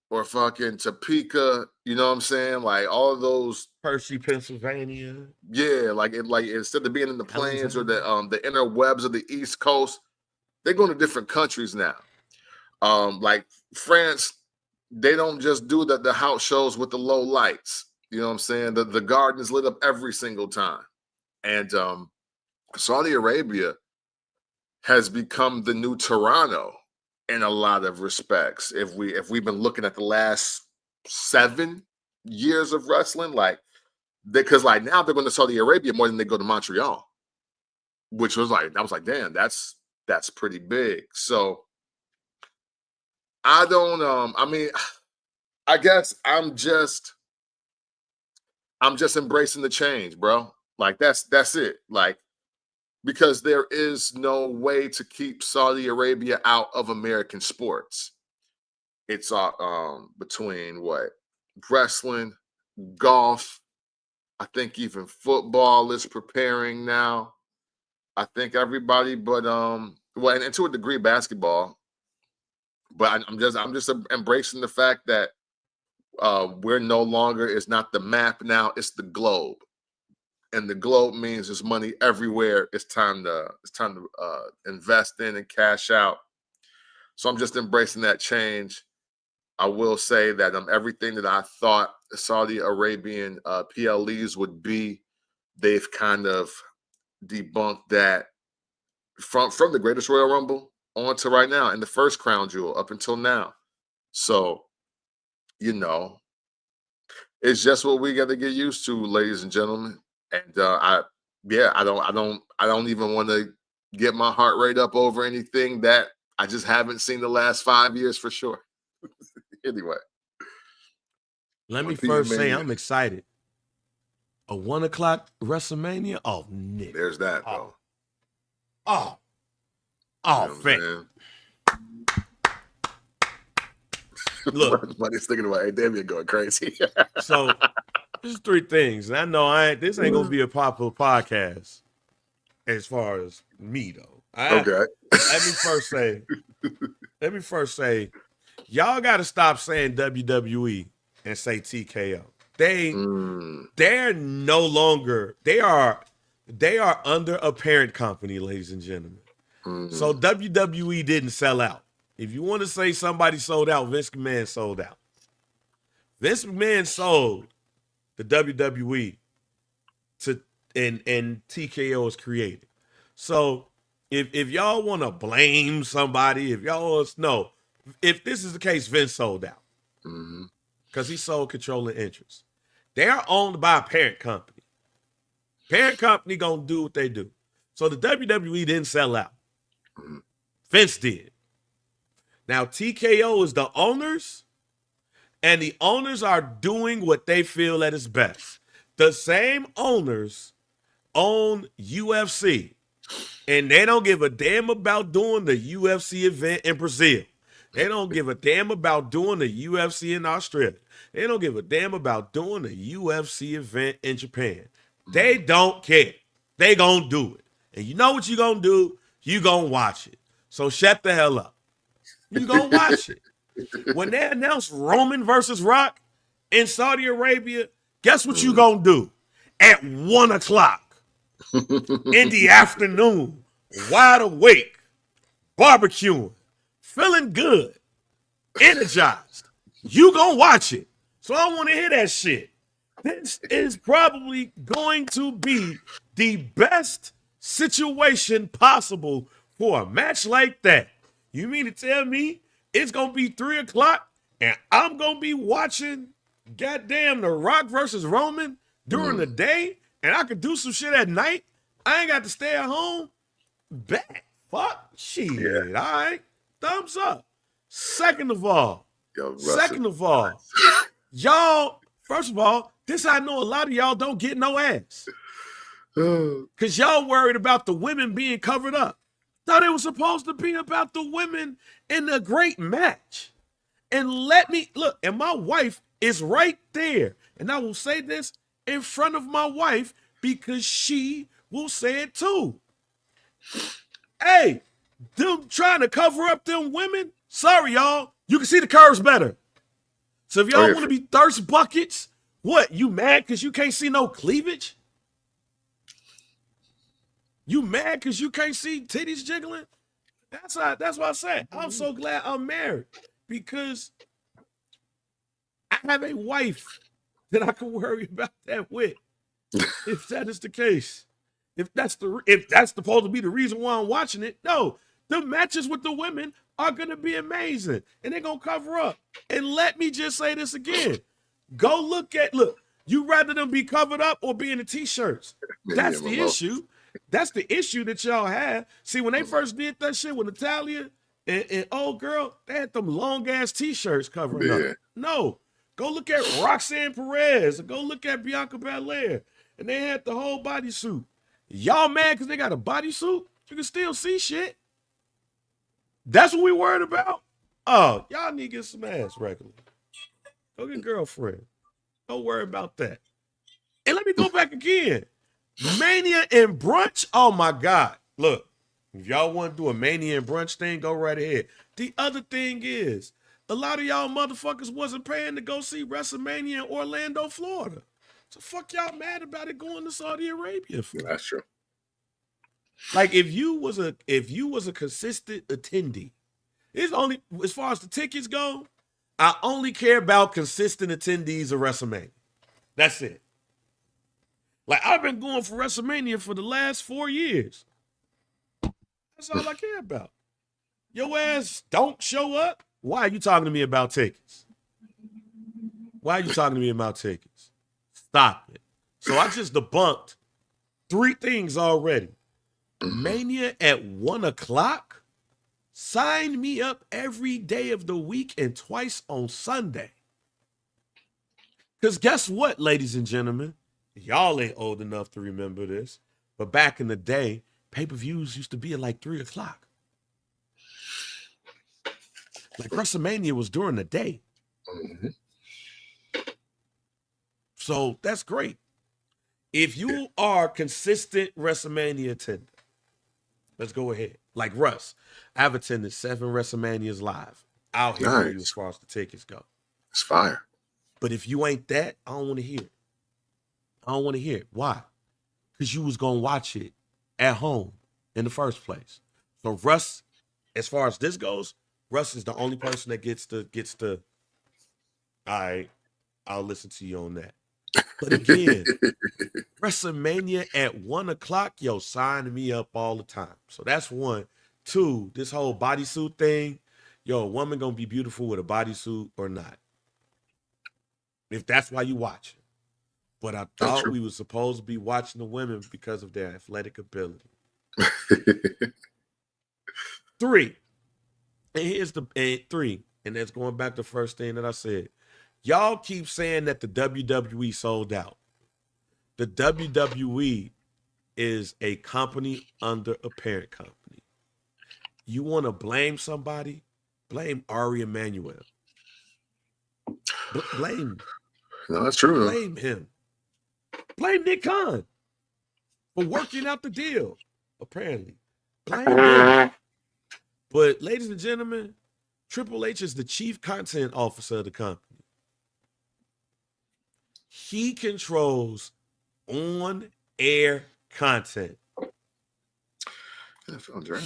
or fucking Topeka, you know what I'm saying? Like all of those. Hershey, Pennsylvania. Yeah, like instead of being in the plains or the inner webs of the East Coast, they're going to different countries now. Like France, they don't just do the house shows with the low lights. You know what I'm saying? The garden is lit up every single time. And Saudi Arabia has become the new Toronto in a lot of respects. If we've been looking at the last 7 years of wrestling, because now they're going to Saudi Arabia more than they go to Montreal, which was I was like, damn, that's pretty big. So I don't I guess I'm just embracing the change, bro. Like that's it. Like, because there is no way to keep Saudi Arabia out of American sports. It's between wrestling, golf, I think even football is preparing now. I think everybody, but and to a degree basketball. But I'm just embracing the fact that we're no longer, it's not the map now, it's the globe. And the globe means there's money everywhere. It's time to invest in and cash out. So I'm just embracing that change. I will say that everything that I thought Saudi Arabian PLEs would be, they've kind of debunked that from the Greatest Royal Rumble on to right now, and the first Crown Jewel up until now. So, it's just what we got to get used to, ladies and gentlemen. And I don't even want to get my heart rate up over anything that I just haven't seen the last 5 years for sure. Anyway, let me first say I'm excited. A 1 o'clock WrestleMania? Oh, Nick. There's that, though. Fam. Look, Money's thinking about, hey, damn, you're going crazy. So, there's 3 things. And I know this ain't gonna be a popular podcast as far as me though. Okay. Let me first say, y'all got to stop saying WWE and say TKO. They're no longer. They are under a parent company, ladies and gentlemen. So WWE didn't sell out. If you want to say somebody sold out, Vince McMahon sold out. Vince McMahon sold the WWE and TKO was created. So if y'all want to blame somebody, if y'all want to know, if this is the case, Vince sold out because he sold controlling interest. They are owned by a parent company. Parent company gonna do what they do. So the WWE didn't sell out. Vince did. Now TKO is the owners, and the owners are doing what they feel at its best. The same owners own UFC, and they don't give a damn about doing the UFC event in Brazil. They don't give a damn about doing the UFC in Australia. They don't give a damn about doing the UFC event in Japan. They don't care. They gonna do it. And you know what you gonna do? You gonna watch it. So shut the hell up. You gonna watch it. When they announced Roman versus Rock in Saudi Arabia, guess what you gonna do? At 1 o'clock in the afternoon, wide awake, barbecuing, feeling good, energized. You gonna watch it. So I want to hear that shit. This is probably going to be the best situation possible for a match like that. You mean to tell me it's going to be 3 o'clock and I'm going to be watching goddamn The Rock versus Roman during the day and I could do some shit at night? I ain't got to stay at home? Bet. Fuck. Shit. Yeah. All right. Thumbs up. Second of all, y'all, first of all, this I know a lot of y'all don't get no ass. Because y'all worried about the women being covered up. Thought it was supposed to be about the women in a great match. And let me, look, and my wife is right there. And I will say this in front of my wife because she will say it too. Hey, them trying to cover up them women, sorry, y'all, you can see the curves better. So if y'all want to be thirst buckets, what, you mad because you can't see no cleavage? You mad because you can't see titties jiggling? That's what I said. I'm so glad I'm married because I have a wife that I can worry about that with. If that is the case, if that's supposed to be the reason why I'm watching it, no, the matches with the women are gonna be amazing, and they're gonna cover up. And let me just say this again: look, you rather them be covered up or be in the t-shirts? That's the issue. That's the issue that y'all have. See, when they first did that shit with Natalia and old girl, they had them long ass t-shirts covering up. No, go look at Roxanne Perez and go look at Bianca Belair, and they had the whole bodysuit. Y'all mad because they got a bodysuit? You can still see shit. That's what we worried about? Oh, y'all need to get some ass regularly. Go get a girlfriend. Don't worry about that. And let me go back again. Mania and brunch? Oh, my God. Look, if y'all want to do a Mania and brunch thing, go right ahead. The other thing is, a lot of y'all motherfuckers wasn't paying to go see WrestleMania in Orlando, Florida. So fuck y'all mad about it going to Saudi Arabia for? That's true. Like if you was a consistent attendee, it's only as far as the tickets go, I only care about consistent attendees of WrestleMania. That's it. Like, I've been going for WrestleMania for the last 4 years. That's all I care about. Your ass don't show up. Why are you talking to me about tickets? Why are you talking to me about tickets? Stop it. So I just debunked 3 things already. Mania at 1 o'clock? Sign me up every day of the week and twice on Sunday. Because guess what, ladies and gentlemen? Y'all ain't old enough to remember this, but back in the day, pay-per-views used to be at like 3 o'clock. Like WrestleMania was during the day. Mm-hmm. So that's great. If you are consistent WrestleMania attender, let's go ahead. Like Russ, I've attended 7 WrestleManias live. Out here for you as far as the tickets go. It's fire. But if you ain't that, I don't want to hear it. I don't want to hear it. Why? Because you was going to watch it at home in the first place. So Russ, as far as this goes, Russ is the only person that gets to, all right, I'll listen to you on that. But again, WrestleMania at 1 o'clock, yo, sign me up all the time. So that's 1. 2, this whole bodysuit thing, yo, a woman gonna be beautiful with a bodysuit or not. If that's why you watch it. But I thought we were supposed to be watching the women because of their athletic ability. 3. And here's the 3. And that's going back to the first thing that I said. Y'all keep saying that the WWE sold out. The WWE is a company under a parent company. You want to blame somebody? Blame Ari Emanuel. Blame. No, that's true. Blame him. Blame Nick Khan for working out the deal, apparently. Blame him. But, ladies and gentlemen, Triple H is the chief content officer of the company. He controls on-air content.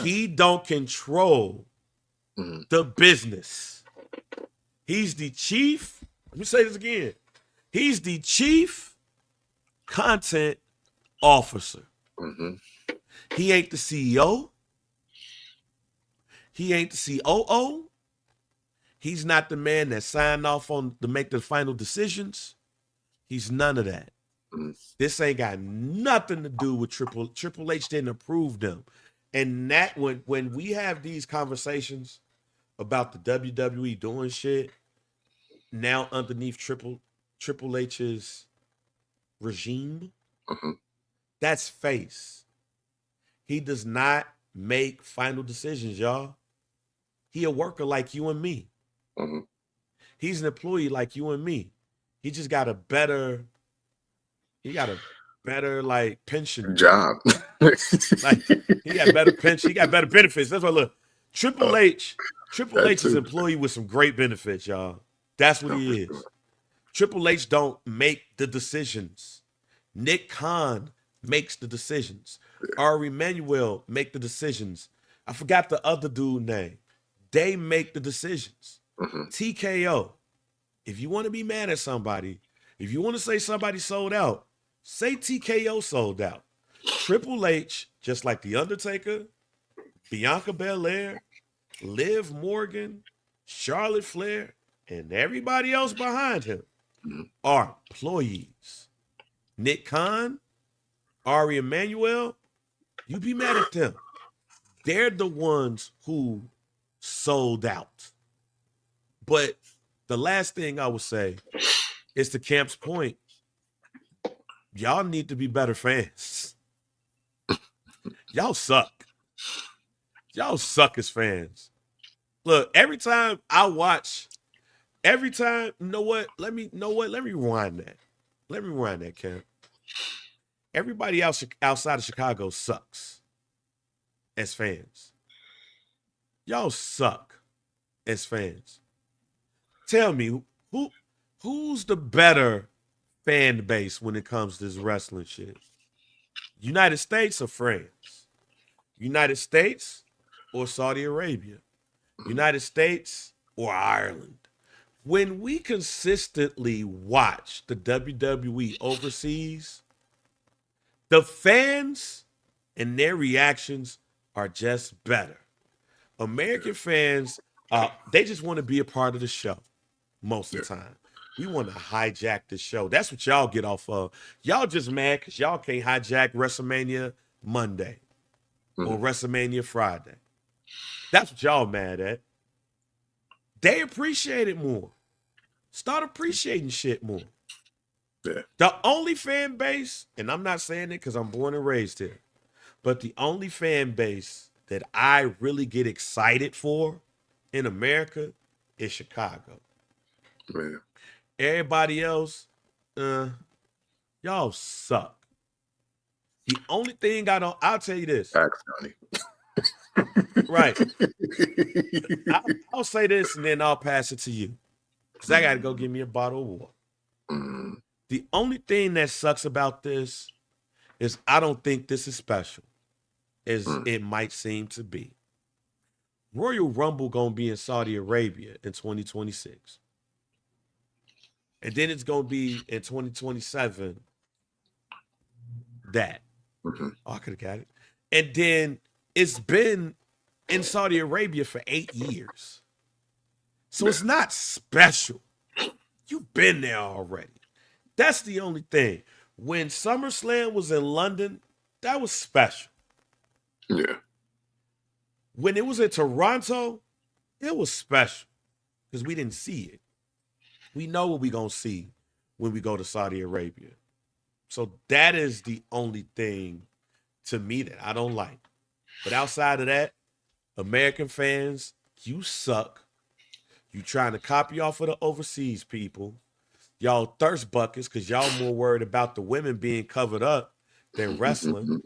He don't control the business. He's the chief. Let me say this again. He's the chief content officer. Mm-hmm. He ain't the CEO. He ain't the COO. He's not the man that signed off on to make the final decisions. He's none of that. Mm-hmm. This ain't got nothing to do with Triple H didn't approve them. And that when we have these conversations about the WWE doing shit now underneath Triple H's regime, that's face. He does not make final decisions, y'all. He a worker like you and me. He's an employee like you and me. He just got a better like pension job. Like he got better pension, he got better benefits. That's what look. Triple H is an employee with some great benefits, y'all. That's what he is. Triple H don't make the decisions. Nick Khan makes the decisions. Ari Emanuel make the decisions. I forgot the other dude name. They make the decisions. TKO. If you want to be mad at somebody, if you want to say somebody sold out, say TKO sold out. Triple H, just like The Undertaker, Bianca Belair, Liv Morgan, Charlotte Flair, and everybody else behind him are employees. Nick Khan, Ari Emanuel, you be mad at them. They're the ones who sold out. But the last thing I would say is to Camp's point, y'all need to be better fans. Y'all suck. Y'all suck as fans. Look, every time, you know what? Let me rewind that. Let me rewind that, Camp. Everybody else outside of Chicago sucks as fans. Y'all suck as fans. Tell me, who's the better fan base when it comes to this wrestling shit? United States or France? United States or Saudi Arabia? United States or Ireland? When we consistently watch the WWE overseas, the fans and their reactions are just better. American fans, they just want to be a part of the show most of the time. We want to hijack the show. That's what y'all get off of. Y'all just mad because y'all can't hijack WrestleMania Monday or WrestleMania Friday. That's what y'all mad at. They appreciate it more. Start appreciating shit more. Yeah. The only fan base, and I'm not saying it because I'm born and raised here, but the only fan base that I really get excited for in America is Chicago. Yeah. Everybody else, y'all suck. The only thing I'll tell you this. Facts, Johnny. Right. I'll say this and then I'll pass it to you. Because I got to go get me a bottle of water. The only thing that sucks about this is I don't think this is special as it might seem to be. Royal Rumble going to be in Saudi Arabia in 2026. And then it's going to be in 2027 that. Oh, I could have got it. And then it's been in Saudi Arabia for 8 years. So it's not special. You've been there already. That's the only thing. When SummerSlam was in London, that was special. Yeah. When it was in Toronto, it was special because we didn't see it. We know what we're going to see when we go to Saudi Arabia. So that is the only thing to me that I don't like. But outside of that, American fans, you suck. You trying to copy off of the overseas people. Y'all thirst buckets because y'all more worried about the women being covered up than wrestling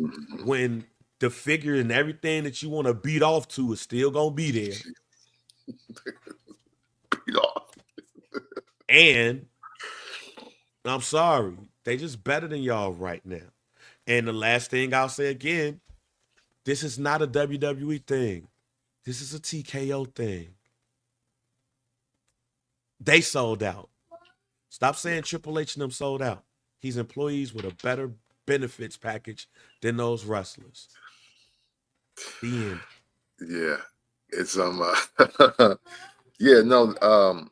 when the figure and everything that you want to beat off to is still going to be there. Beat off. And I'm sorry, they just better than y'all right now. And the last thing I'll say again, this is not a WWE thing. This is a TKO thing. They sold out. Stop saying Triple H and them sold out. He's employees with a better benefits package than those wrestlers. The end. Yeah. It's yeah, no,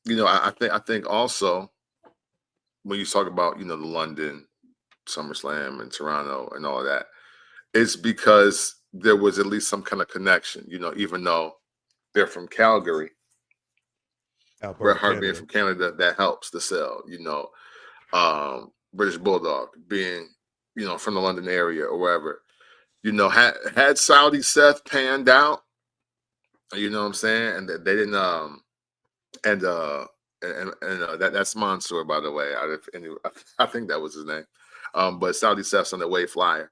you know, I think also when you talk about, you know, the London SummerSlam and Toronto and all of that, it's because there was at least some kind of connection, you know, even though they're from Calgary. Bret Hart being from Canada, that helps the sell, you know. British Bulldog being, you know, from the London area or wherever. You know, had Saudi Seth panned out, you know what I'm saying? And they didn't that's Mansoor, by the way. I think that was his name. But Saudi Seth's on the way flyer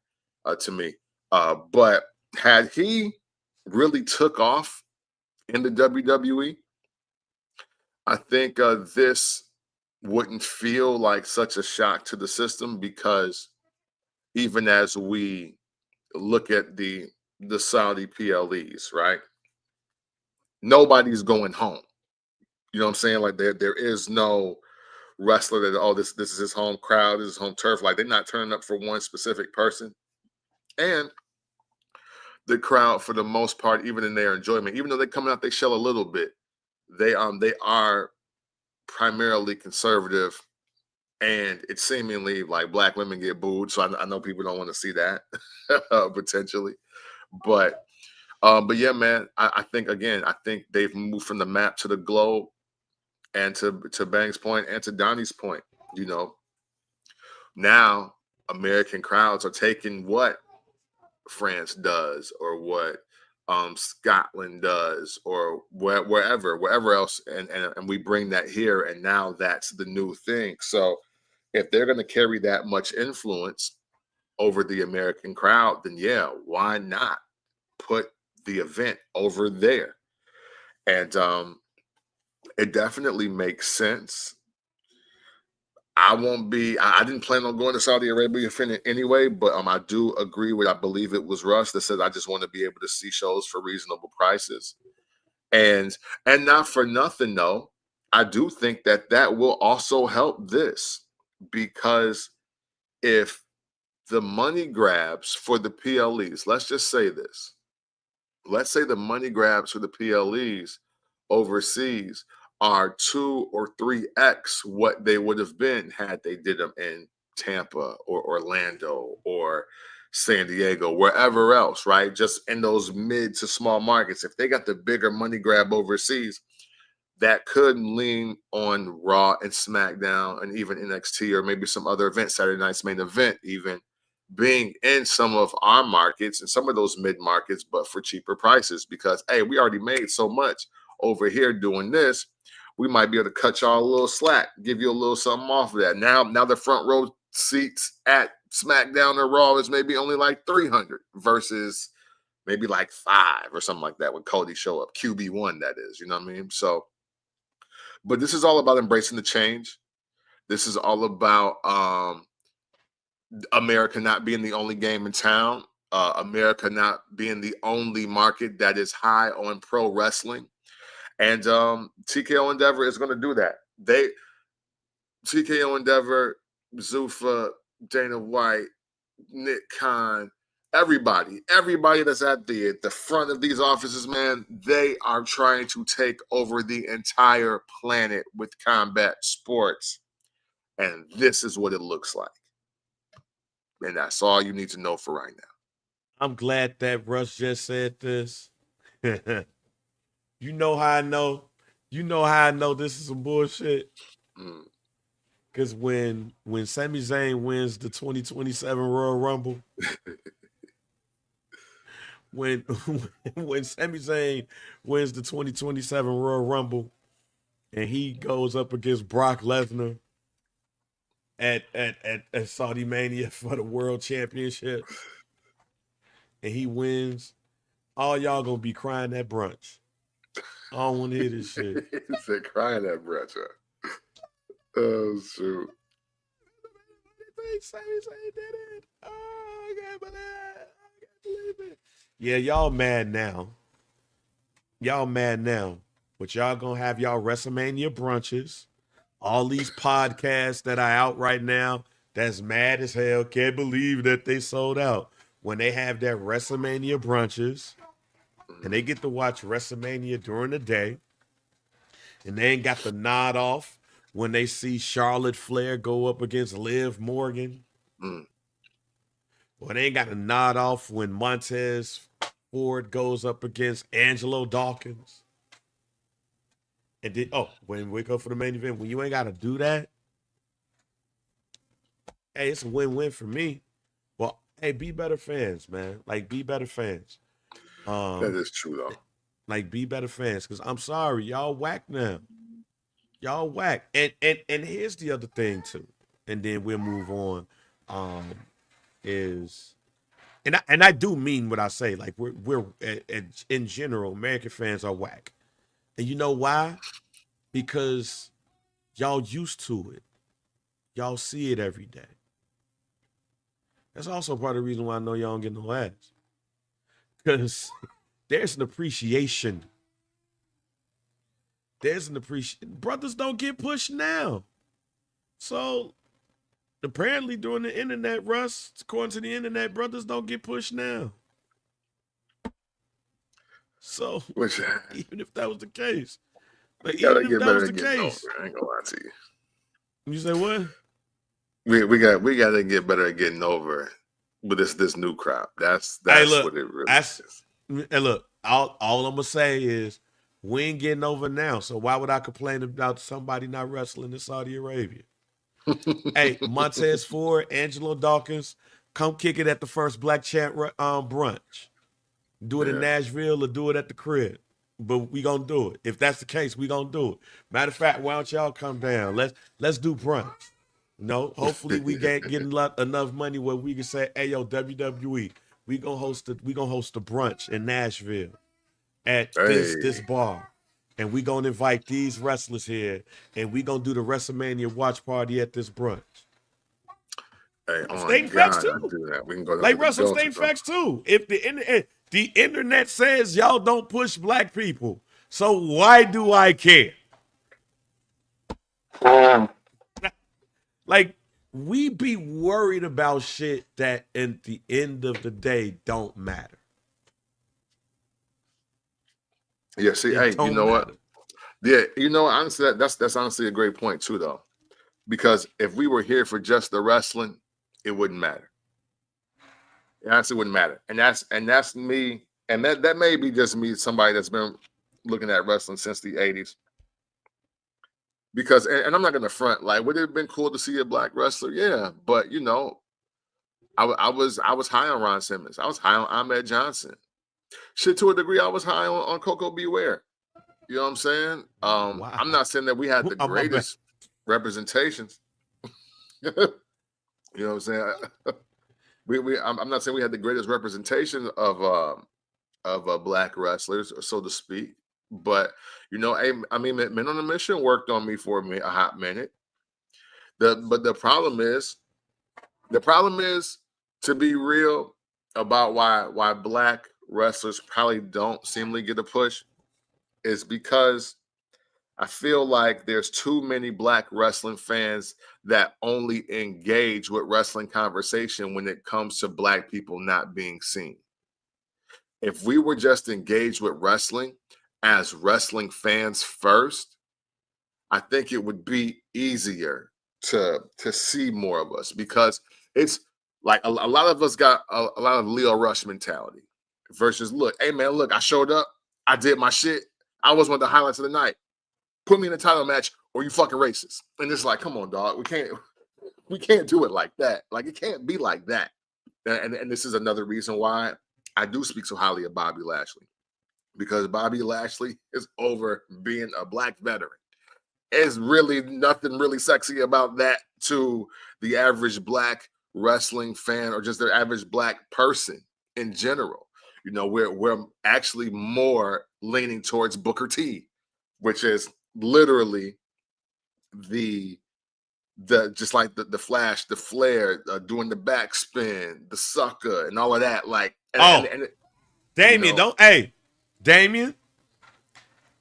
to me. But had he really took off in the WWE, I think this wouldn't feel like such a shock to the system, because even as we look at the Saudi PLEs, right? Nobody's going home. You know what I'm saying? Like there is no wrestler that, oh, this is his home crowd, this is home turf. Like, they're not turning up for one specific person. And the crowd, for the most part, even in their enjoyment, even though they're coming out, they shell a little bit. They are primarily conservative, and it's seemingly like black women get booed. So I know people don't want to see that potentially, but yeah, man, I think they've moved from the map to the globe, and to Bang's point and to Donnie's point. You know, now American crowds are taking what France does, or what Scotland does, or wherever else, and we bring that here, and now that's the new thing. So if they're going to carry that much influence over the American crowd, then yeah, why not put the event over there? And it definitely makes sense. I didn't plan on going to Saudi Arabia anyway, but I do agree with, I believe it was Russ that said, I just want to be able to see shows for reasonable prices. And not for nothing though, I do think that will also help this, because if the money grabs for the PLEs, let's just say this. Let's say the money grabs for the PLEs overseas are 2 or 3x what they would have been had they did them in Tampa or Orlando or San Diego, wherever else, right? Just in those mid to small markets. If they got the bigger money grab overseas, that could lean on Raw and SmackDown and even NXT or maybe some other event, Saturday Night's Main Event, even being in some of our markets and some of those mid markets, but for cheaper prices, because, hey, we already made so much over here doing this. We might be able to cut y'all a little slack, give you a little something off of that. Now the front row seats at SmackDown or Raw is maybe only like 300 versus maybe like 5 or something like that when Cody show up. QB1, that is, you know what I mean? So, but this is all about embracing the change. This is all about America not being the only game in town. America not being the only market that is high on pro wrestling. And TKO Endeavor is going to do that. TKO Endeavor, Zuffa, Dana White, Nick Khan, everybody that's at the front of these offices, man, they are trying to take over the entire planet with combat sports. And this is what it looks like. And that's all you need to know for right now. I'm glad that Russ just said this. You know how I know? You know how I know this is some bullshit? Because when Sami Zayn wins the 2027 Royal Rumble, when Sami Zayn wins the 2027 Royal Rumble and he goes up against Brock Lesnar at Saudi Mania for the World Championship and he wins, all y'all gonna be crying at brunch. I don't want to hear this shit. He said crying at brunch, huh? Oh, shoot. Sami Zayn did it. Oh, I can't believe it. Yeah, y'all mad now. But y'all gonna have y'all WrestleMania brunches. All these podcasts that are out right now that's mad as hell, can't believe that they sold out. When they have their WrestleMania brunches and they get to watch WrestleMania during the day and they ain't got the nod off when they see Charlotte Flair go up against Liv Morgan. Or they ain't got to nod off when Montez Ford goes up against Angelo Dawkins. And then, when we go for the main event, when you ain't got to do that, hey, it's a win-win for me. Well, hey, be better fans, man. Like, be better fans. That is true, though. Like, be better fans, because I'm sorry, y'all whack now. Y'all whack. And here's the other thing, too. And then we'll move on. And I do mean what I say. Like, we're in general, American fans are whack. And you know why? Because y'all used to it. Y'all see it every day. That's also part of the reason why I know y'all don't get no ass. Because there's an appreciation. Brothers don't get pushed now. So, apparently during the internet, Russ, according to the internet, brothers don't get pushed now. So, even if that was the case. Like, even if that was the case. I ain't gonna lie to you. You say what? We got to get better at getting over with this new crop. That's what it really is. And look, all I'm gonna say is we ain't getting over now. So why would I complain about somebody not wrestling in Saudi Arabia? Hey, Montez Ford, Angelo Dawkins, come kick it at the first Black Champ brunch. Do it in Nashville or do it at the crib. But we gonna do it. If that's the case, we gonna do it. Matter of fact, why don't y'all come down? Let's do brunch. Hopefully we get enough money where we can say, hey yo, WWE, we gonna host a brunch in Nashville at this bar. And we gonna invite these wrestlers here and we gonna do the WrestleMania watch party at this brunch. Hey, State facts too. We can go like Russell, state facts too. If the internet says y'all don't push black people, so why do I care? Like, we be worried about shit that at the end of the day don't matter. Yeah, see, It hey, you don't know what? matter. Yeah, you know, honestly, that's honestly a great point too, though. Because if we were here for just the wrestling, it wouldn't matter. It honestly wouldn't matter. And that's me. And that may be just me, somebody that's been looking at wrestling since the 80s. Because and I'm not gonna front, like, would it have been cool to see a black wrestler? Yeah, but you know, I was high on Ron Simmons. I was high on Ahmed Johnson. Shit, to a degree, I was high on Coco Beware. You know what I'm saying? Wow. I'm not saying that we had the Oh, my bad. greatest representations. You know what I'm saying? I'm not saying we had the greatest representation of black wrestlers, so to speak. But you know, I mean, Men on a Mission worked on me for a hot minute. But the problem is, to be real about why black wrestlers probably don't seemingly get a push is because I feel like there's too many black wrestling fans that only engage with wrestling conversation when it comes to black people not being seen. If we were just engaged with wrestling as wrestling fans first, I think it would be easier to see more of us, because it's like a lot of us got a lot of Leo Rush mentality versus, look, hey man, look, I showed up, I did my shit, I was one of the highlights of the night. Put me in a title match or you fucking racist. And it's like, come on, dog, we can't do it like that. Like, it can't be like that. And this is another reason why I do speak so highly of Bobby Lashley, because Bobby Lashley is over being a black veteran. There's really nothing really sexy about that to the average black wrestling fan or just the average black person in general. You know, we're actually more leaning towards Booker T, which is literally the just like the Flash, the Flair, doing the backspin, the sucker, and all of that. Like, and you Damien, know, Damien,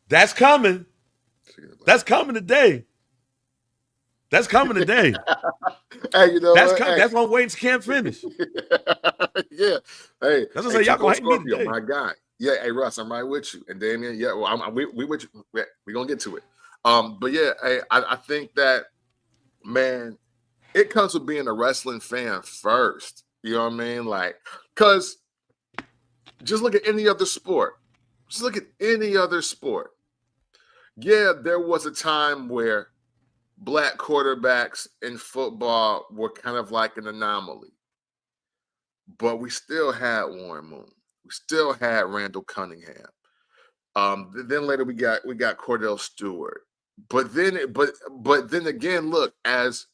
that's coming. That's coming today. That's coming today. Hey, you know That's what? coming. Hey. That's what Wayne's can't finish. Yeah. Hey, That's what I say. Y'all Typical gonna hate me Scorpio, today. my guy. Yeah. Hey, Russ, I'm right with you. And Damien, yeah. Well, we with you. We gonna get to it. But yeah, hey, I think that, man, it comes with being a wrestling fan first. You know what I mean? Like, cause just look at any other sport. Just look at any other sport. Yeah, there was a time where black quarterbacks in football were kind of like an anomaly, but we still had Warren Moon. We still had Randall Cunningham. Then later we got Cordell Stewart. But then again, look, as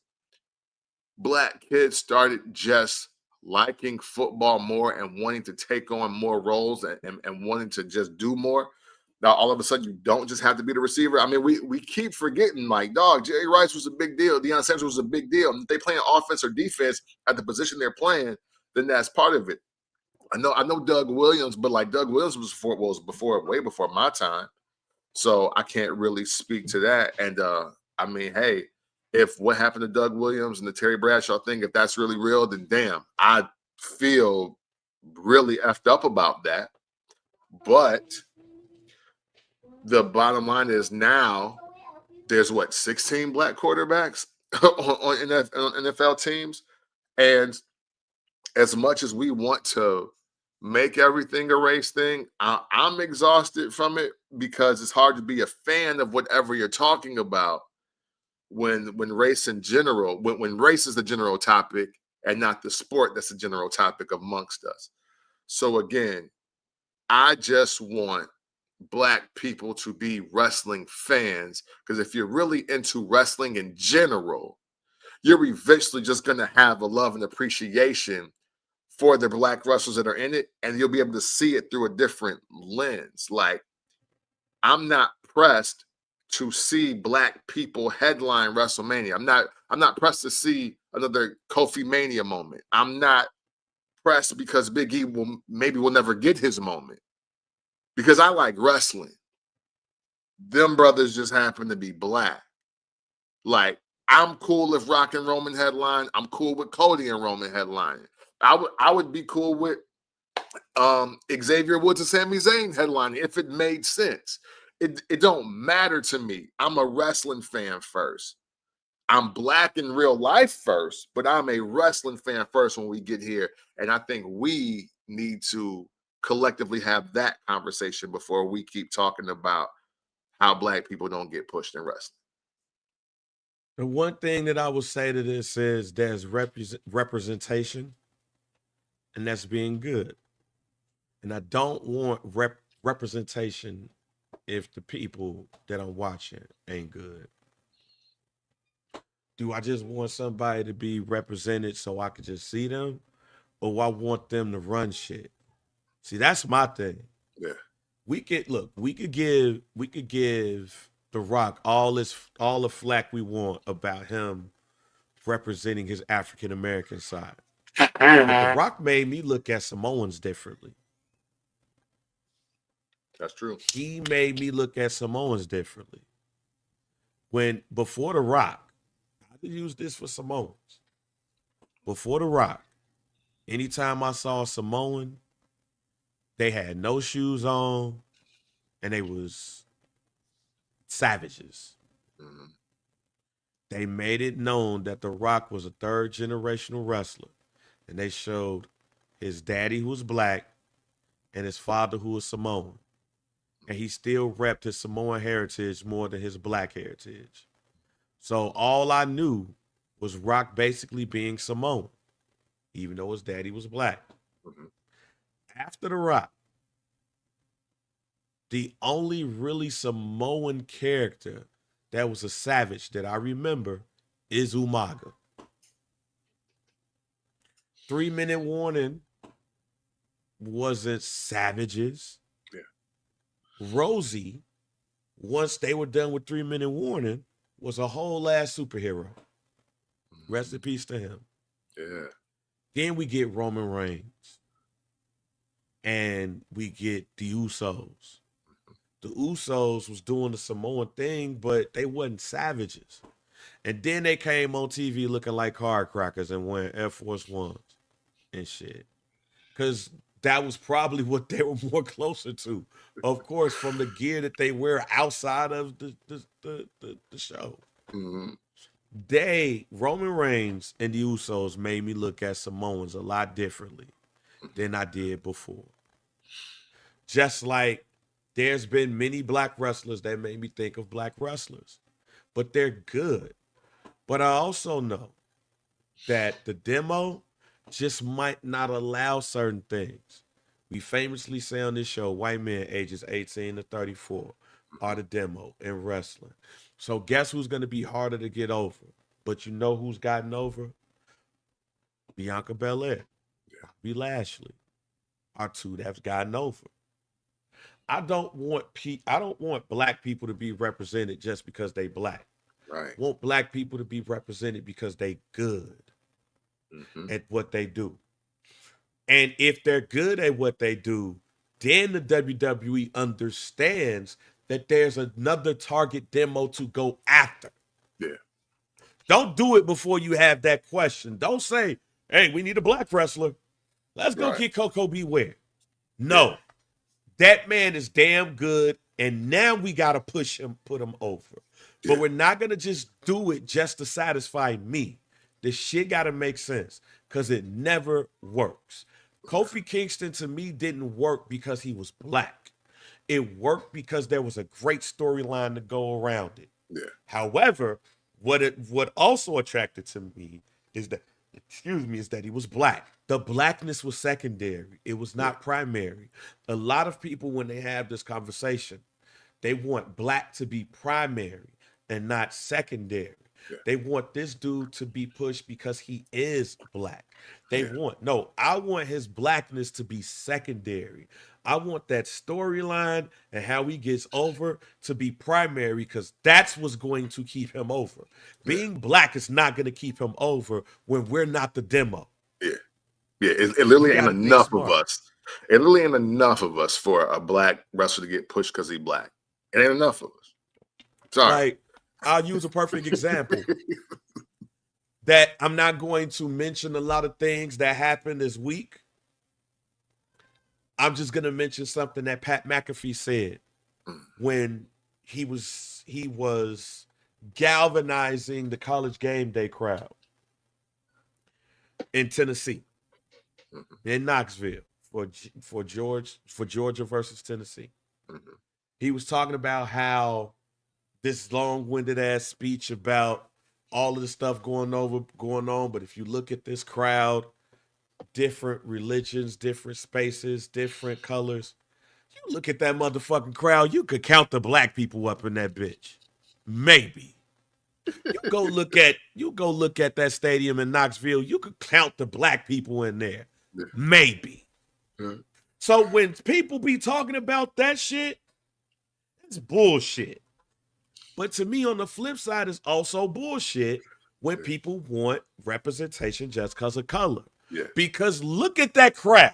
black kids started just liking football more and wanting to take on more roles and wanting to just do more. Now, all of a sudden, you don't just have to be the receiver. I mean, we keep forgetting, like, dog, Jerry Rice was a big deal. Deion Sanders was a big deal. If they playing offense or defense at the position they're playing, then that's part of it. I know Doug Williams, but like Doug Williams was way before my time. So I can't really speak to that. And I mean, hey, if what happened to Doug Williams and the Terry Bradshaw thing, if that's really real, then damn, I feel really effed up about that. But the bottom line is, now there's 16 black quarterbacks on NFL teams. And as much as we want to make everything a race thing, I'm exhausted from it, because it's hard to be a fan of whatever you're talking about when race in general, when race is the general topic and not the sport that's the general topic amongst us. So again, I just want black people to be wrestling fans, because if you're really into wrestling in general, you're eventually just going to have a love and appreciation for the black wrestlers that are in it, and you'll be able to see it through a different lens. Like, I'm not pressed to see black people headline WrestleMania. I'm not pressed to see another Kofi Mania moment. I'm not pressed because Big E will never get his moment, because I like wrestling. Them brothers just happen to be black. Like, I'm cool if Rock and Roman headline. I'm cool with Cody and Roman headlining. I would be cool with Xavier Woods and Sami Zayn headlining if it made sense. It don't matter to me. I'm a wrestling fan first. I'm black in real life first, but I'm a wrestling fan first when we get here. And I think we need to collectively have that conversation before we keep talking about how black people don't get pushed in wrestling. The one thing that I will say to this is there's representation, and that's being good. And I don't want representation if the people that I'm watching ain't good. Do I just want somebody to be represented so I could just see them? Or I want them to run shit? See, that's my thing. Yeah. We could give The Rock all the flack we want about him representing his African American side. But The Rock made me look at Samoans differently. That's true. He made me look at Samoans differently. Before The Rock, I could use this for Samoans. Before The Rock, anytime I saw a Samoan, they had no shoes on and they was savages. Mm-hmm. They made it known that The Rock was a third generational wrestler. And they showed his daddy who was black and his father who was Samoan. And he still repped his Samoan heritage more than his black heritage. So all I knew was Rock basically being Samoan, even though his daddy was black. Mm-hmm. After The Rock, the only really Samoan character that was a savage that I remember is Umaga. 3-minute warning wasn't savages. Yeah. Rosie, once they were done with 3-minute warning, was a whole ass superhero. Rest in peace to him. Yeah. Then we get Roman Reigns. And we get the Usos. The Usos was doing the Samoan thing, but they wasn't savages. And then they came on TV looking like firecrackers and wearing Air Force Ones and shit. Because that was probably what they were more closer to. Of course, from the gear that they wear outside of the show. Mm-hmm. Roman Reigns and the Usos made me look at Samoans a lot differently than I did before. Just like there's been many black wrestlers that made me think of black wrestlers, but they're good. But I also know that the demo just might not allow certain things. We famously say on this show, white men ages 18 to 34 are the demo in wrestling. So guess who's going to be harder to get over? But you know who's gotten over? Bianca Belair, Bobby Lashley are two that's gotten over. I don't want black people to be represented just because they black. Right. I want black people to be represented because they good at what they do. And if they're good at what they do, then the WWE understands that there's another target demo to go after. Yeah. Don't do it before you have that question. Don't say, hey, we need a black wrestler. Let's go get Coco Beware. No. Yeah. That man is damn good, and now we got to put him over. Yeah. But we're not going to just do it just to satisfy me. This shit got to make sense because it never works. Kofi Kingston, to me, didn't work because he was black. It worked because there was a great storyline to go around it. Yeah. However, what also attracted to me is that he was black. The blackness was secondary. It was not primary. A lot of people, when they have this conversation, they want black to be primary and not secondary. Yeah. They want this dude to be pushed because he is black. I want his blackness to be secondary. I want that storyline and how he gets over to be primary because that's what's going to keep him over. Being black is not going to keep him over when we're not the demo. Yeah. Yeah, it literally ain't enough of us. It literally ain't enough of us for a black wrestler to get pushed because he's black. It ain't enough of us. Sorry. Like, I'll use a perfect example. That I'm not going to mention a lot of things that happened this week. I'm just going to mention something that Pat McAfee said when he was galvanizing the college game day crowd in Tennessee, in Knoxville for Georgia versus Tennessee. He was talking about how this long-winded ass speech about all of the stuff going on, but if you look at this crowd, different religions, different spaces, different colors, you look at that motherfucking crowd, you could count the black people up in that bitch. Maybe. You go look at that stadium in Knoxville, you could count the black people in there. Maybe. So when people be talking about that shit, it's bullshit. But to me, on the flip side, it's also bullshit when people want representation just because of color. Yeah. Because look at that crowd.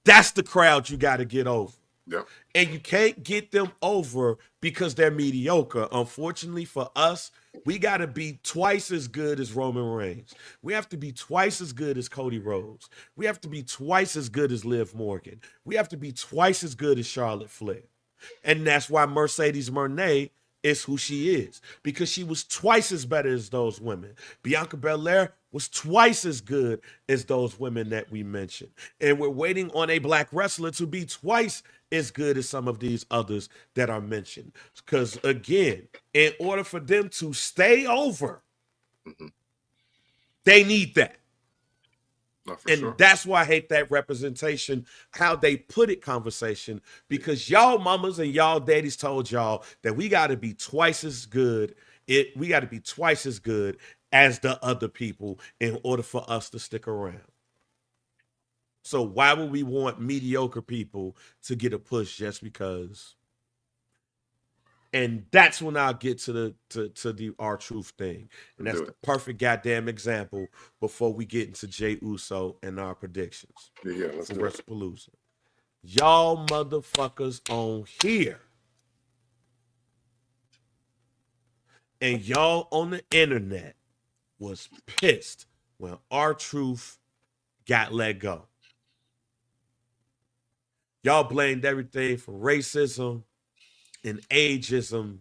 That's the crowd you got to get over. Yeah. And you can't get them over because they're mediocre. Unfortunately for us, we got to be twice as good as Roman Reigns. We have to be twice as good as Cody Rhodes. We have to be twice as good as Liv Morgan. We have to be twice as good as Charlotte Flair. And that's why Mercedes Moné is who she is, because she was twice as better as those women. Bianca Belair was twice as good as those women that we mentioned. And we're waiting on a black wrestler to be twice as good as some of these others that are mentioned. Because again, in order for them to stay over, they need that. And sure. That's why I hate that representation, how they put it conversation, because y'all mamas and y'all daddies told y'all that we got to be twice as good. We got to be twice as good as the other people in order for us to stick around. So why would we want mediocre people to get a push just because? And that's when I'll get to the R-Truth thing. And that's the perfect goddamn example before we get into Jey Uso and our predictions. Yeah, let's do WrestlePalooza. Y'all motherfuckers on here and y'all on the internet was pissed when R-Truth got let go. Y'all blamed everything from racism and ageism,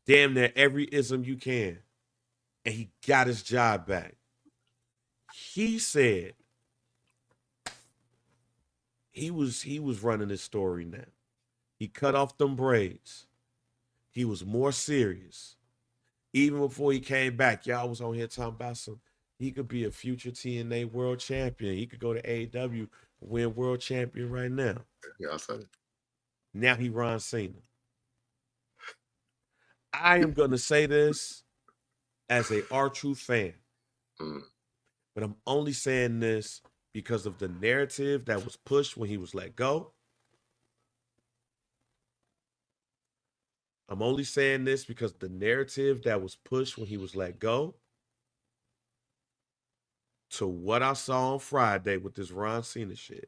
damn near every ism you can. And he got his job back. He said he was running his story now. He cut off them braids. He was more serious. Even before he came back, y'all was on here talking about he could be a future TNA world champion. He could go to AEW, win world champion right now. Yeah, I said it. Now he Ron Cena. I am going to say this as a R-Truth fan. But I'm only saying this because of the narrative that was pushed when he was let go. I'm only saying this because the narrative that was pushed when he was let go to what I saw on Friday with this Ron Cena shit.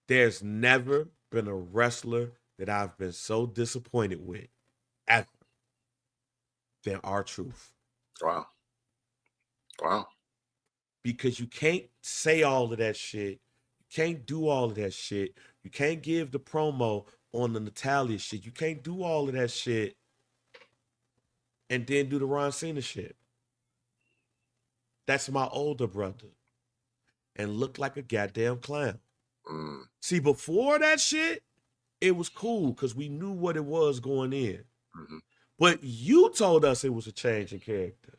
There's never been a wrestler that I've been so disappointed with ever than R-Truth. Wow. Because you can't say all of that shit. You can't do all of that shit. You can't give the promo on the Natalia shit. You can't do all of that shit and then do the Ron Cena shit. That's my older brother. And look like a goddamn clown. See, before that shit, it was cool because we knew what it was going in. But you told us it was a change in character.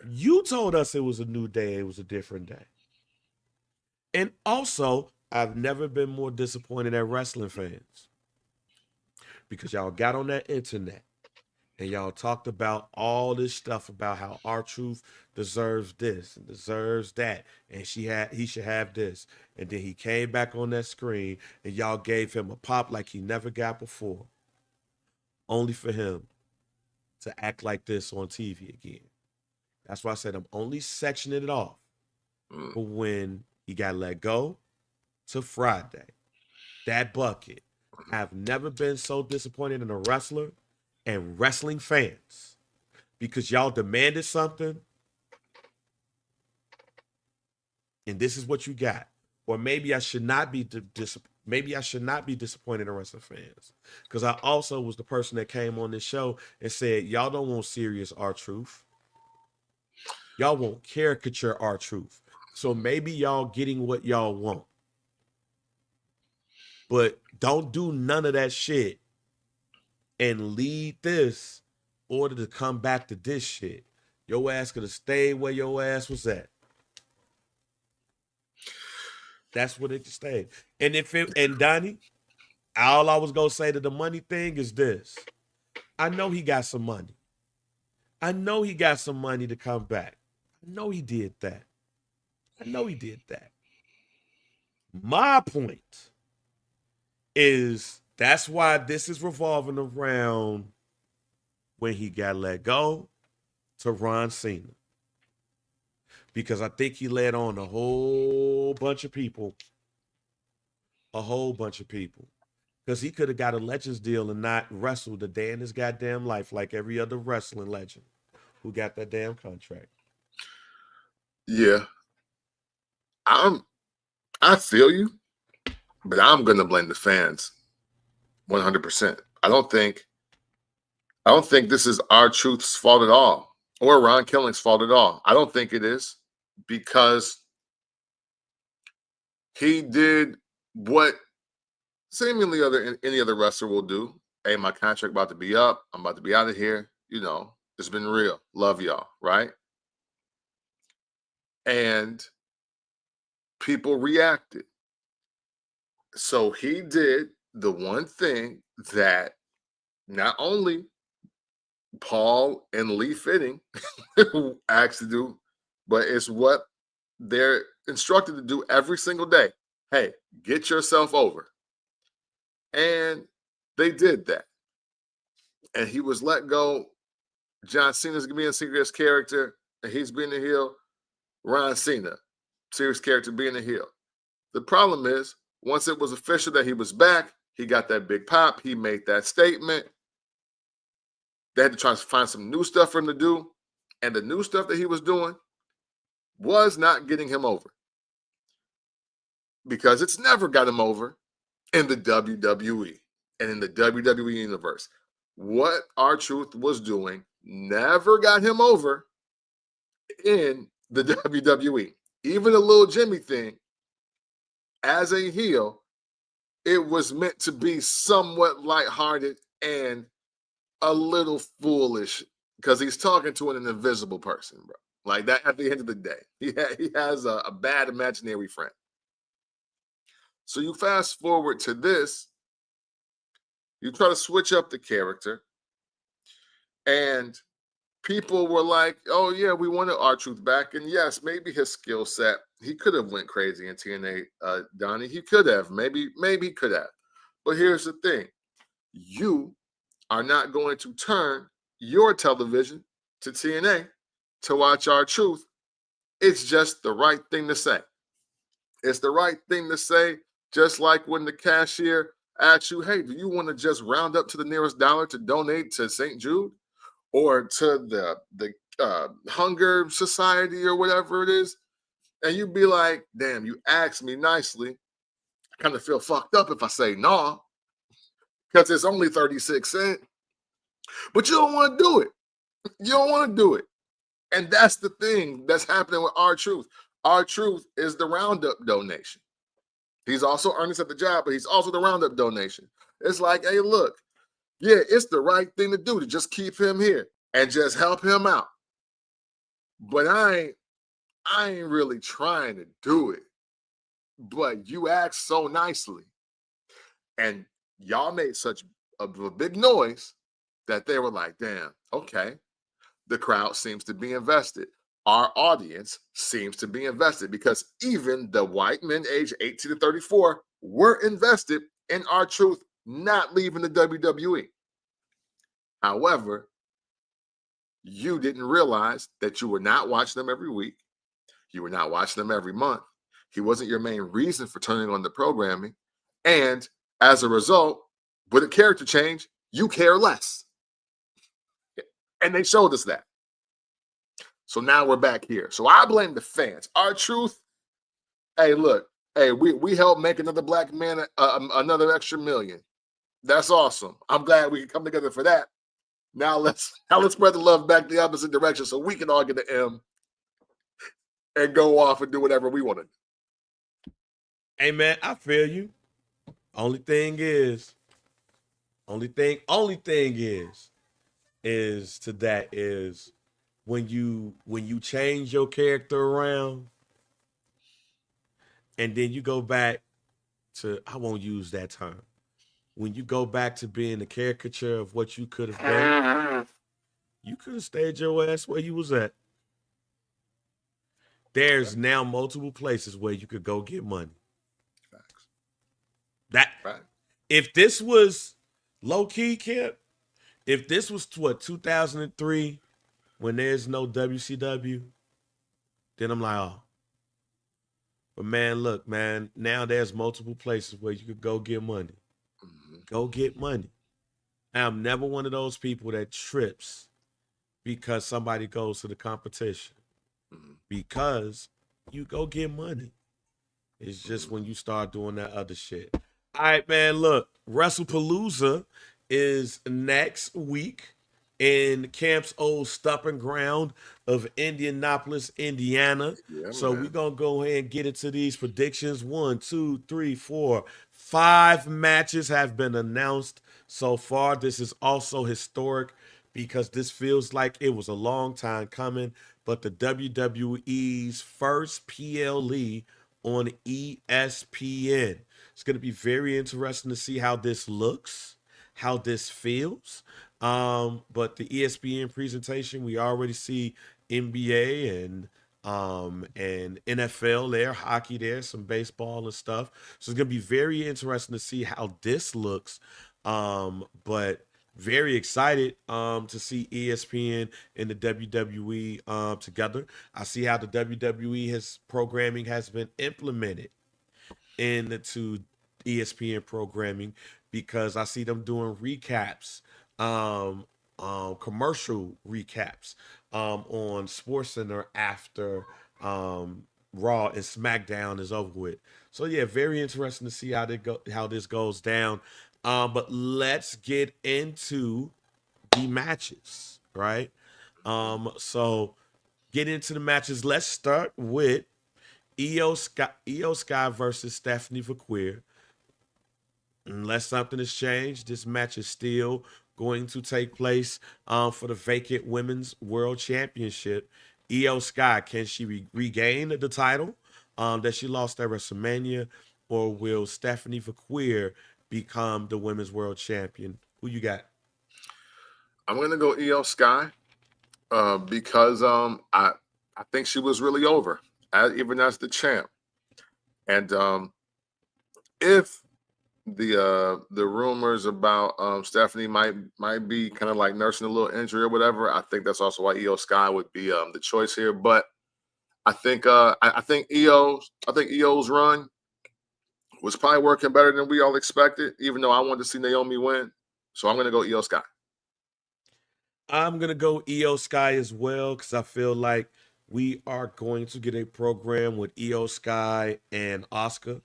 You told us it was a new day. It was a different day. And also, I've never been more disappointed at wrestling fans because y'all got on that internet and y'all talked about all this stuff about how R-Truth deserves this and deserves that, and he should have this. And then he came back on that screen and y'all gave him a pop like he never got before, only for him to act like this on TV again. That's why I said I'm only sectioning it off for when he got let go to Friday. That bucket. I've never been so disappointed in a wrestler and wrestling fans because y'all demanded something and this is what you got. Or maybe I should not be maybe I should not be disappointed in wrestling fans because I also was the person that came on this show and said y'all don't want serious R-Truth. Y'all want caricature R-Truth. So maybe y'all getting what y'all want. But don't do none of that shit and lead this order to come back to this shit. Your ass could have stayed where your ass was at. That's what it stayed. And Donnie, all I was gonna say to the money thing is this. I know he got some money. I know he got some money to come back. I know he did that. I know he did that. My point is that's why this is revolving around when he got let go to Ron Cena. Because I think he led on a whole bunch of people. A whole bunch of people. Because he could have got a Legends deal and not wrestled a day in his goddamn life like every other wrestling legend who got that damn contract. Yeah. I feel you, but I'm gonna blame the fans 100%. I don't think this is R-Truth's fault at all, or Ron Killing's fault at all. I don't think it is, because he did what seemingly any other wrestler will do. Hey, my contract about to be up. I'm about to be out of here. You know, it's been real. Love y'all, right? And people reacted. So he did the one thing that not only Paul and Lee Fitting asked to do, but it's what they're instructed to do every single day. Hey, get yourself over. And they did that. And he was let go. John Cena's being a serious character, and he's being a heel. Ron Cena, serious character, being a heel. The problem is, once it was official that he was back, he got that big pop. He made that statement. They had to try to find some new stuff for him to do. And the new stuff that he was doing was not getting him over. Because it's never got him over in the WWE and in the WWE universe. What R-Truth was doing never got him over in the WWE. Even the little Jimmy thing, as a heel, it was meant to be somewhat lighthearted and a little foolish because he's talking to an invisible person, bro. Like that at the end of the day. He has a bad imaginary friend. So you fast forward to this, you try to switch up the character, and people were like, oh, yeah, we wanted R-Truth back. And yes, maybe his skill set, he could have went crazy in TNA, Donnie. He could have. Maybe he could have. But here's the thing. You are not going to turn your television to TNA to watch R-Truth. It's just the right thing to say. It's the right thing to say, just like when the cashier asks you, hey, do you want to just round up to the nearest dollar to donate to St. Jude or to the Hunger Society or whatever it is? And you'd be like, damn, you asked me nicely. I kind of feel fucked up if I say no, because it's only 36 cents. But you don't want to do it. You don't want to do it. And that's the thing that's happening with R-Truth. R-Truth is the roundup donation. He's also earnest at the job, but he's also the roundup donation. It's like, hey, look, yeah, it's the right thing to do to just keep him here and just help him out. But I ain't really trying to do it. But you asked so nicely. And y'all made such a big noise that they were like, damn, okay. The crowd seems to be invested. Our audience seems to be invested because even the white men aged 18 to 34 were invested in R-Truth not leaving the WWE. However, you didn't realize that you were not watching them every week. You were not watching them every month. He wasn't your main reason for turning on the programming. And as a result, With a character change, you care less. And they showed us that. So now we're back here. So I blame the fans. R-Truth, hey, look, hey, we helped make another black man another extra million. That's awesome. I'm glad we can come together for that. Now let's spread the love back the opposite direction so we can all get the M and go off and do whatever we want to do. Hey man, I feel you. Only thing is to that is when you change your character around and then you go back to, I won't use that term. When you go back to being a caricature of what you could have been, you could have stayed your ass where you was at. There's now multiple places where you could go get money. Facts. That Right. If this was low key, Kip, if this was 2003 when there's no WCW, then I'm like, oh. But man, look, man, now there's multiple places where you could go get money. Mm-hmm. Go get money. I'm never one of those people that trips because somebody goes to the competition. Mm-hmm. Because you go get money. It's just when you start doing that other shit. All right, man, look, WrestlePalooza is next week in Camp's old stomping ground of Indianapolis, Indiana. Yeah, So man. we're going to go ahead and get into these predictions. 1, 2, 3, 4, 5 matches have been announced so far. This is also historic because this feels like it was a long time coming, but the WWE's first PLE on ESPN. It's going to be very interesting to see how this looks, how this feels. But the ESPN presentation, we already see NBA and NFL there, hockey there, some baseball and stuff. So it's gonna be very interesting to see how this looks. But very excited to see ESPN and the WWE together. I see how the WWE has programming has been implemented into ESPN programming because I see them doing recaps, commercial recaps on SportsCenter after Raw and SmackDown is over with. So yeah, very interesting to see how this goes down. But let's get into the matches, right? So get into the matches. Let's start with Io Sky versus Stephanie Vaquer. Unless something has changed, this match is still going to take place for the vacant Women's World Championship. Io Sky, can she regain the title that she lost at WrestleMania, or will Stephanie Vaquer become the Women's World Champion? Who you got? I'm gonna go Io Sky because I think she was really over, even as the champ. And if the rumors about Stephanie might be kind of like nursing a little injury or whatever, I think that's also why Io Sky would be the choice here. But I think Io's run was probably working better than we all expected, even though I wanted to see Naomi win. So I'm gonna go Io Sky. I'm gonna go Io Sky as well because I feel like we are going to get a program with Io Sky and Oscar.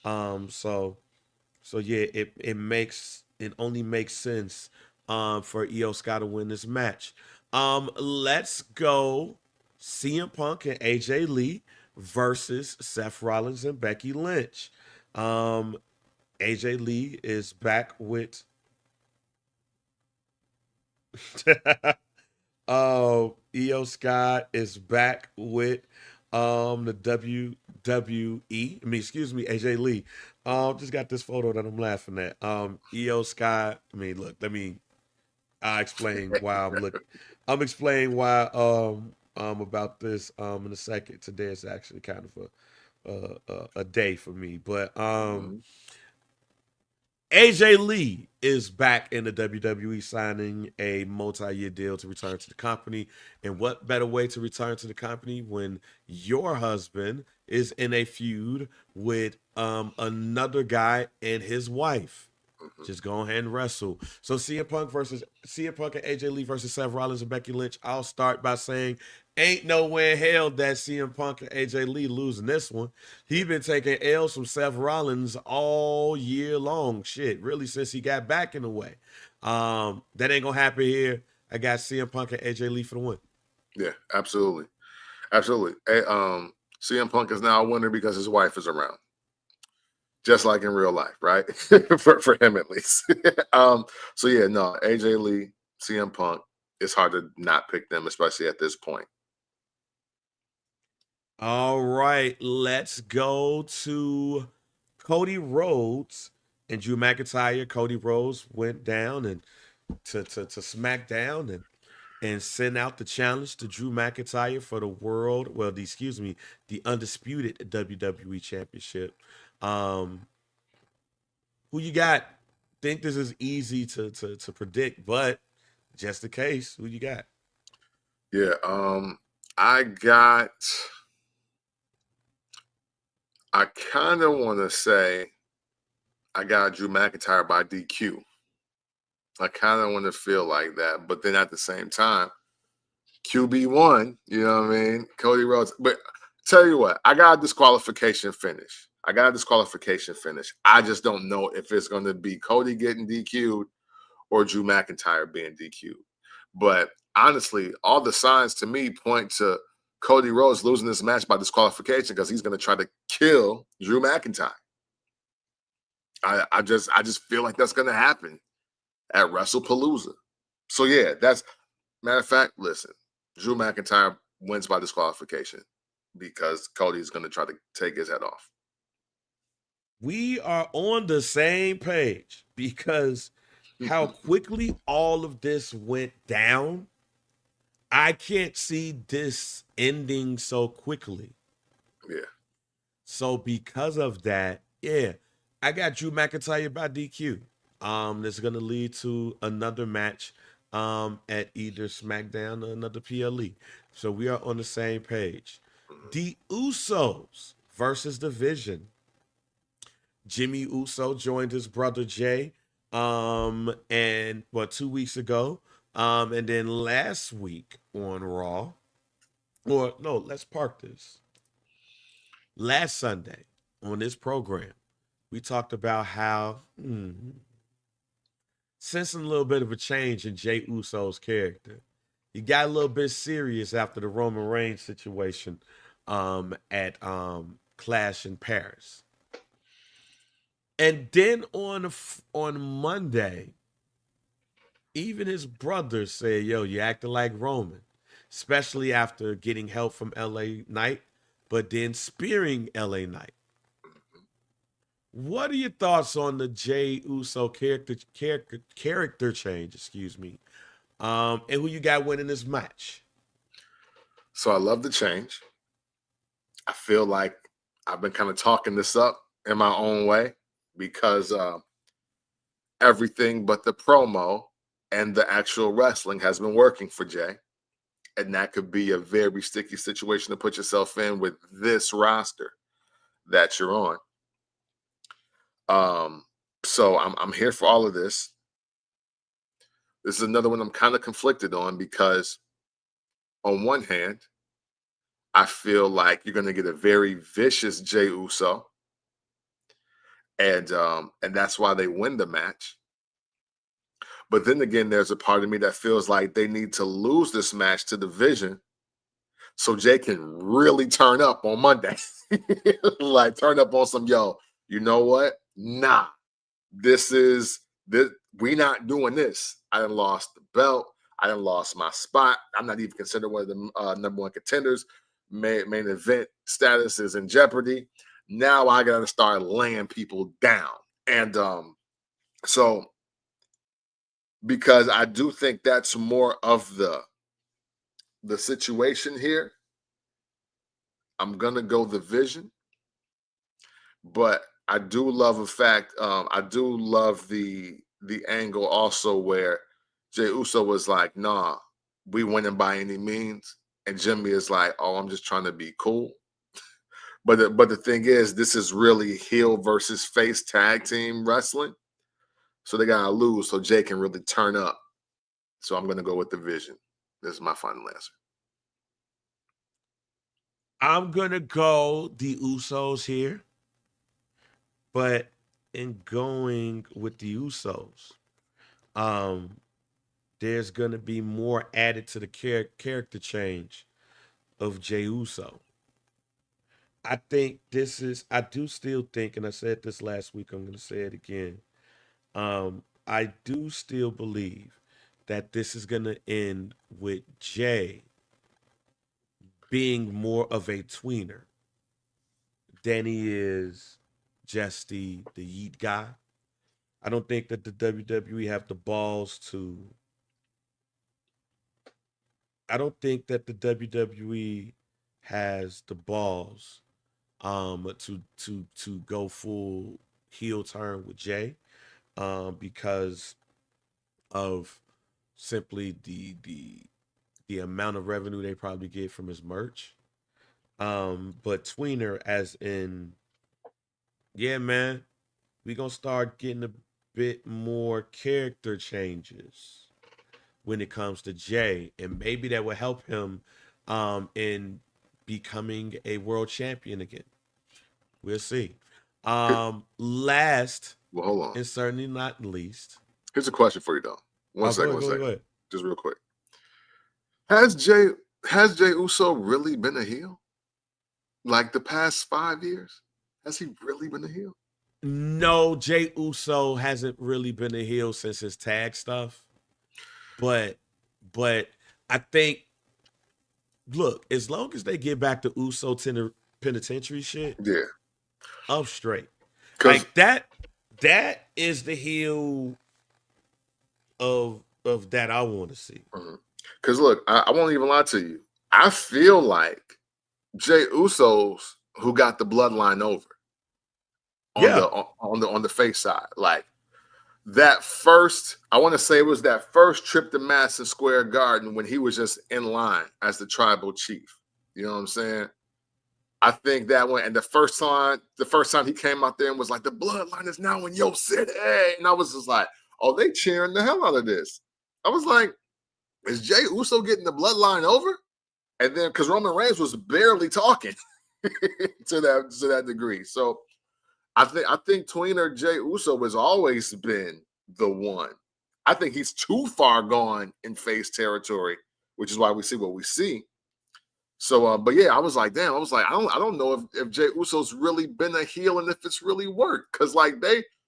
So yeah, it only makes sense for Io Sky to win this match. Let's go CM Punk and AJ Lee versus Seth Rollins and Becky Lynch. AJ Lee is back with Io Sky is back with the WWE. I mean, excuse me, AJ Lee. Just got this photo that I'm laughing at. Io Sky. I mean, look, I explain why I'm looking. I'm explaining why about this in a second. Today is actually kind of a day for me. But AJ Lee is back in the WWE, signing a multi-year deal to return to the company. And what better way to return to the company when your husband is in a feud with another guy and his wife? Just go ahead and wrestle. So CM Punk and AJ Lee versus Seth Rollins and Becky Lynch. I'll start by saying, ain't nowhere in hell that CM Punk and AJ Lee losing this one. He been taking L's from Seth Rollins all year long. Shit, really since he got back in the way. That ain't gonna happen here. I got CM Punk and AJ Lee for the win. Yeah, absolutely, absolutely. CM Punk is now a winner because his wife is around. Just like in real life, right? for him at least. So yeah, no, AJ Lee, CM Punk, it's hard to not pick them, especially at this point. All right, let's go to Cody Rhodes and Drew McIntyre. Cody Rhodes went down and to SmackDown and sent out the challenge to Drew McIntyre for the the undisputed WWE Championship. Who you got? Think this is easy to predict, but just in case, who you got? Yeah, I kind of want to say I got Drew McIntyre by DQ. I kind of want to feel like that, but then at the same time, QB1, you know what I mean? Cody Rhodes. But tell you what, I got a disqualification finish. I just don't know if it's going to be Cody getting DQ'd or Drew McIntyre being DQ'd. But honestly, all the signs to me point to Cody Rhodes losing this match by disqualification because he's going to try to kill Drew McIntyre. I just feel like that's going to happen at WrestlePalooza. So yeah, that's matter of fact. Listen, Drew McIntyre wins by disqualification because Cody's going to try to take his head off. We are on the same page because how quickly all of this went down. I can't see this ending so quickly. Yeah. So because of that, yeah, I got Drew McIntyre by DQ. This is gonna lead to another match at either SmackDown or another PLE. So we are on the same page. The Usos versus the Vision. Jimmy Uso joined his brother Jay, and 2 weeks ago, and then last week on Raw, or no, let's park this. Last Sunday on this program, we talked about how sensing a little bit of a change in Jay Uso's character. He got a little bit serious after the Roman Reigns situation at Clash in Paris. And then on Monday, even his brother said, yo, you acting like Roman, especially after getting help from LA Knight, but then spearing LA Knight. What are your thoughts on the Jey Uso character change, and who you got winning this match? So I love the change. I feel like I've been kind of talking this up in my own way because everything but the promo and the actual wrestling has been working for Jay. And that could be a very sticky situation to put yourself in with this roster that you're on. So I'm here for all of this. This is another one I'm kind of conflicted on because on one hand, I feel like you're going to get a very vicious Jey Uso. And that's why they win the match. But then again, there's a part of me that feels like they need to lose this match to the Vision so Jay can really turn up on Monday. Like turn up on some, yo, you know what? Nah, we not doing this. I done lost the belt. I done lost my spot. I'm not even considered one of the number one contenders. Main event status is in jeopardy. Now I got to start laying people down. And so because I do think that's more of the situation here, I'm going to go the Vision. But I do love the fact, I do love the angle also where Jey Uso was like, nah, we winning by any means. And Jimmy is like, oh, I'm just trying to be cool. But the thing is, this is really heel versus face tag team wrestling. So they gotta lose so Jay can really turn up. So I'm gonna go with division. This is my final answer. I'm gonna go the Usos here, but in going with the Usos, um, there's gonna be more added to the character change of Jey Uso. I think I do still think, and I said this last week, I'm gonna say it again. I do still believe that this is gonna end with Jay being more of a tweener than he is just the yeet guy. I don't think that the WWE have the balls to. I don't think that the WWE has the balls to go full heel turn with Jay because of simply the amount of revenue they probably get from his merch. But tweener as in, yeah, man, we gonna start getting a bit more character changes when it comes to Jay, and maybe that will help him in becoming a world champion again. We'll see. Last Well, hold on. and certainly not least. Here's a question for you, though. One second. Go ahead. Just real quick. Has Jay Uso really been a heel? Like the past 5 years? Has he really been a heel? No, Jey Uso hasn't really been a heel since his tag stuff. But I think, look, as long as they get back to Uso penitentiary shit, yeah, I'm straight. Like that is the heel of that I want to see. Because look, I won't even lie to you. I feel like Jey Uso's who got the bloodline over on the face side. Like that first, I want to say it was that first trip to Madison Square Garden when he was just in line as the tribal chief. You know what I'm saying? I think that one, and the first time he came out there and was like, the bloodline is now in your city. And I was just like, oh, they cheering the hell out of this. I was like, is Jey Uso getting the bloodline over? And then because Roman Reigns was barely talking to that degree. So I think tweener Jey Uso has always been the one. I think he's too far gone in face territory, which is why we see what we see. So, but yeah, I was like, damn. I was like, I don't know if Jey Uso's really been a heel and if it's really worked. Because like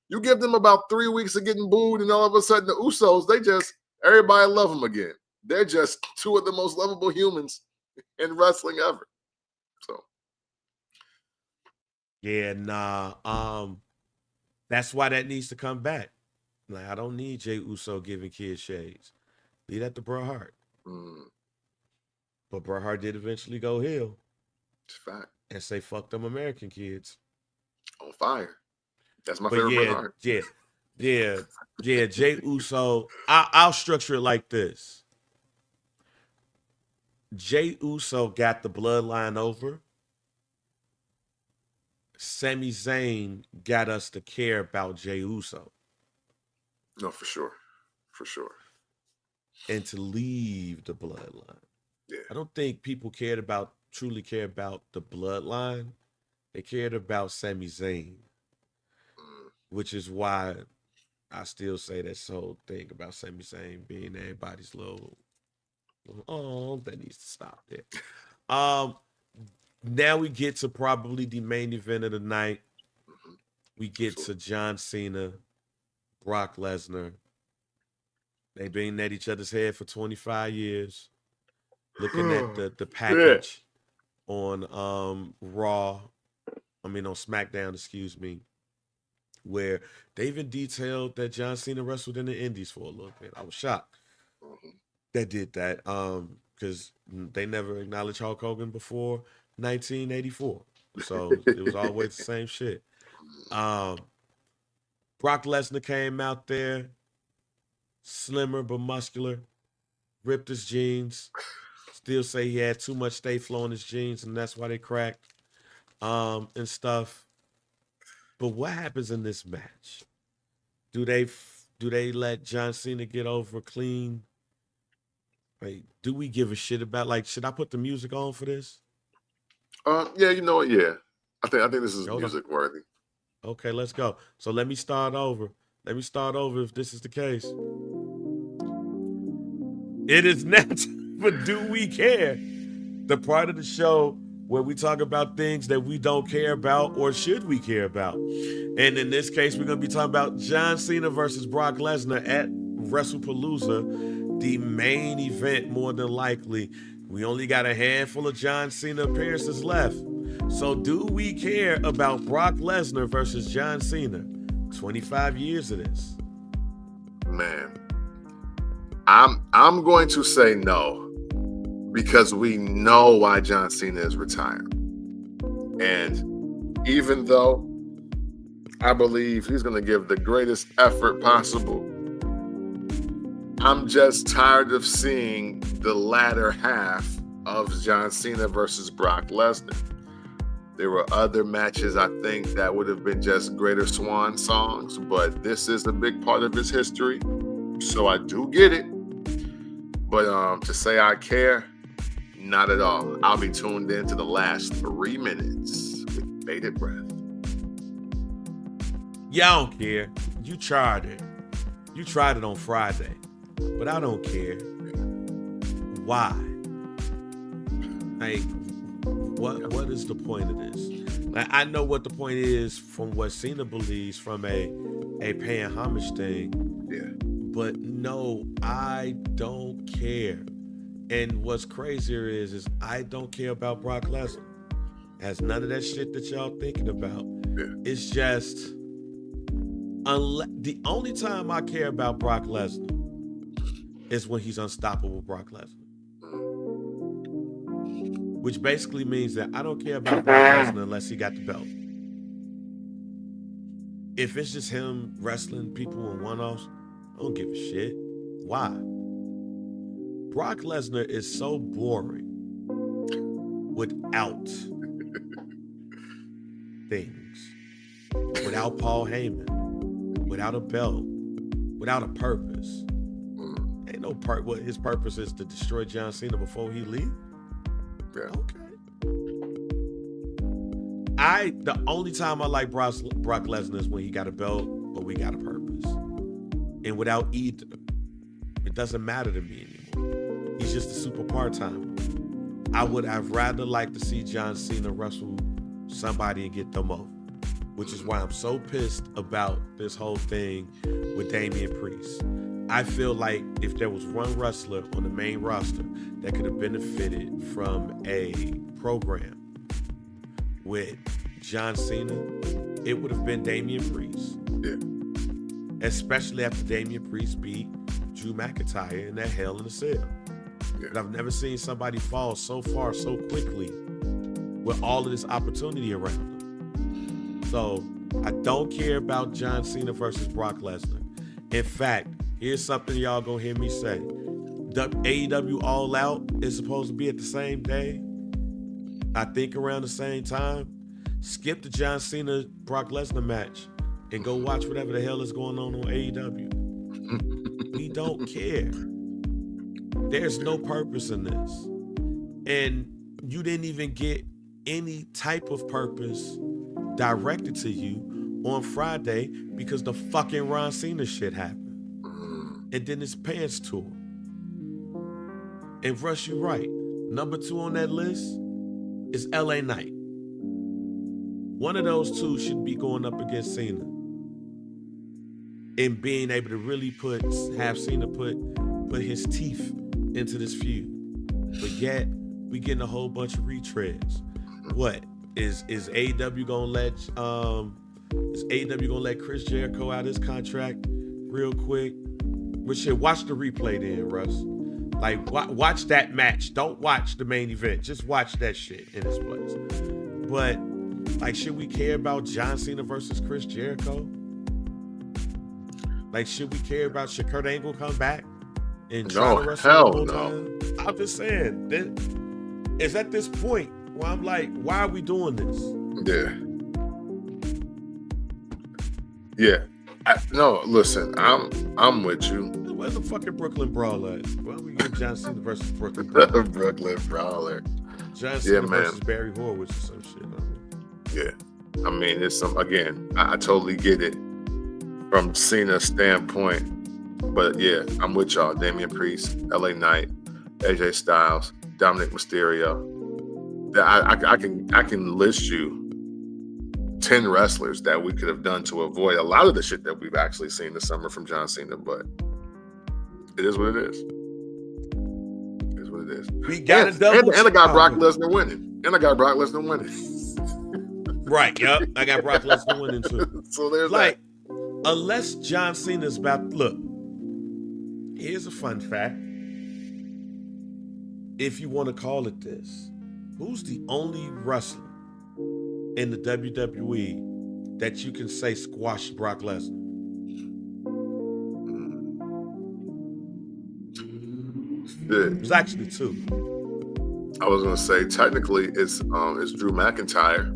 you give them about 3 weeks of getting booed, and all of a sudden the Usos, everybody love them again. They're just two of the most lovable humans in wrestling ever. So, yeah, nah. That's why that needs to come back. Like, I don't need Jey Uso giving kids shades. Leave that to Bret Hart. But Bret Hart did eventually go heel. It's a fact. And say, fuck them American kids. On fire. That's my favorite Bret Hart. Yeah. Jey Uso, I'll structure it like this. Jey Uso got the bloodline over. Sami Zayn got us to care about Jey Uso. No, for sure. For sure. And to leave the bloodline. Yeah. I don't think people truly care about the bloodline. They cared about Sami Zayn. Which is why I still say this whole thing about Sami Zayn being everybody's little, that needs to stop there. Now we get to probably the main event of the night. We get to John Cena, Brock Lesnar. They've been at each other's head for 25 years. Looking at the package on on SmackDown, excuse me, where they even detailed that John Cena wrestled in the Indies for a little bit. I was shocked that did that because they never acknowledged Hulk Hogan before 1984. So it was always the same shit. Brock Lesnar came out there, slimmer but muscular, ripped his jeans. Still say he had too much stay flow in his jeans, and that's why they cracked and stuff. But what happens in this match? Do they do they let John Cena get over clean? Like, do we give a shit about, like, should I put the music on for this? Yeah, you know what? Yeah, I think this is Hold on. music worthy. Okay, let's go. So let me start over. Let me start over if this is the case. It is now time for Do We Care? The part of the show where we talk about things that we don't care about or should we care about. And in this case, we're going to be talking about John Cena versus Brock Lesnar at WrestlePalooza, the main event more than likely. We only got a handful of John Cena appearances left. So do we care about Brock Lesnar versus John Cena? 25 years of this. Man, I'm going to say no, because we know why John Cena is retired. And even though I believe he's going to give the greatest effort possible, I'm just tired of seeing the latter half of John Cena versus Brock Lesnar. There were other matches, I think, that would have been just greater swan songs, but this is a big part of his history, so I do get it. But to say I care, not at all. I'll be tuned in to the last 3 minutes with bated breath. Yeah, I don't care. You tried it. You tried it on Friday, but I don't care. Why? Like, what is the point of this? Like, I know what the point is from what Cena believes from a paying homage thing. Yeah. But no, I don't care. And what's crazier is I don't care about Brock Lesnar. It has none of that shit that y'all thinking about. Yeah. It's just the only time I care about Brock Lesnar is when he's unstoppable Brock Lesnar. Which basically means that I don't care about Brock Lesnar unless he got the belt. If it's just him wrestling people in one-offs, I don't give a shit. Why? Brock Lesnar is so boring without things. Without Paul Heyman. Without a belt. Without a purpose. Ain't no what his purpose is to destroy John Cena before he leaves. Yeah. Okay. The only time I like Brock Lesnar is when he got a belt or we got a purpose. And without either, it doesn't matter to me anymore. He's just a super part-timer. I've rather like to see John Cena wrestle somebody and get them over. Which is why I'm so pissed about this whole thing with Damian Priest. I feel like if there was one wrestler on the main roster that could have benefited from a program with John Cena, it would have been Damian Priest. Yeah. Especially after Damian Priest beat Drew McIntyre in that Hell in a Cell. Yeah. But I've never seen somebody fall so far so quickly with all of this opportunity around them. So I don't care about John Cena versus Brock Lesnar. In fact, here's something y'all gonna hear me say. The AEW All Out is supposed to be at the same day. I think around the same time. Skip the John Cena Brock Lesnar match and go watch whatever the hell is going on AEW. We don't care. There's no purpose in this. And you didn't even get any type of purpose directed to you on Friday because the fucking Ron Cena shit happened. And then his pants tore. And Russ, you right. Number 2 on that list is LA Knight. One of those two should be going up against Cena. And being able to really have Cena put his teeth into this feud. But yet, we getting a whole bunch of retreads. What? Is AEW gonna let Chris Jericho out of his contract real quick? But shit, watch the replay then, Russ. Like, watch that match. Don't watch the main event. Just watch that shit in this place. But, like, should we care about John Cena versus Chris Jericho? Like, should we care about should Kurt Angle come back and try to wrestle hell the whole no. time? I'm just saying, it's at this point where I'm like, why are we doing this? Yeah. No, listen, I'm with you. Where's the fucking Brooklyn Brawler at? Why don't we get John Cena versus Brooklyn Brawler? Brooklyn Brawler. John Cena versus Barry Horowitz or some shit. Yeah. I mean, it's some, again, I totally get it from Cena's standpoint. But yeah, I'm with y'all. Damian Priest, LA Knight, AJ Styles, Dominic Mysterio. I can list you 10 wrestlers that we could have done to avoid a lot of the shit that we've actually seen this summer from John Cena, but it is what it is. It is what it is. We got a double. And I got Brock Lesnar winning. Right, yep. I got Brock Lesnar winning too. So there's like, unless John Cena's about, look, here's a fun fact. If you want to call it this, who's the only wrestler in the WWE that you can say squashed Brock Lesnar? There's actually two. I was gonna say technically it's Drew McIntyre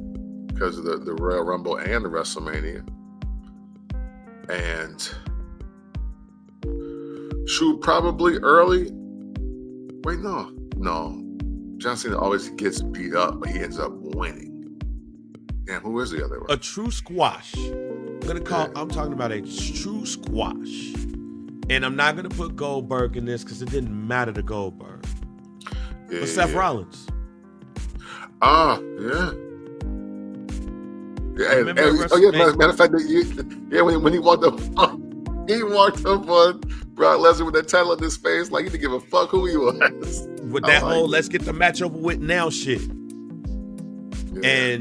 because of the Royal Rumble and the WrestleMania, and shoot, probably early. Wait, no. John Cena always gets beat up, but he ends up winning. Damn, who is the other one? A true squash. I'm talking about a true squash. And I'm not gonna put Goldberg in this because it didn't matter to Goldberg. Yeah, but Seth Rollins. Yeah. Matter of fact, when he walked up on Brock Lesnar with that title in his face, like he didn't give a fuck who he was. With that whole let's get the match over with now shit. Yeah.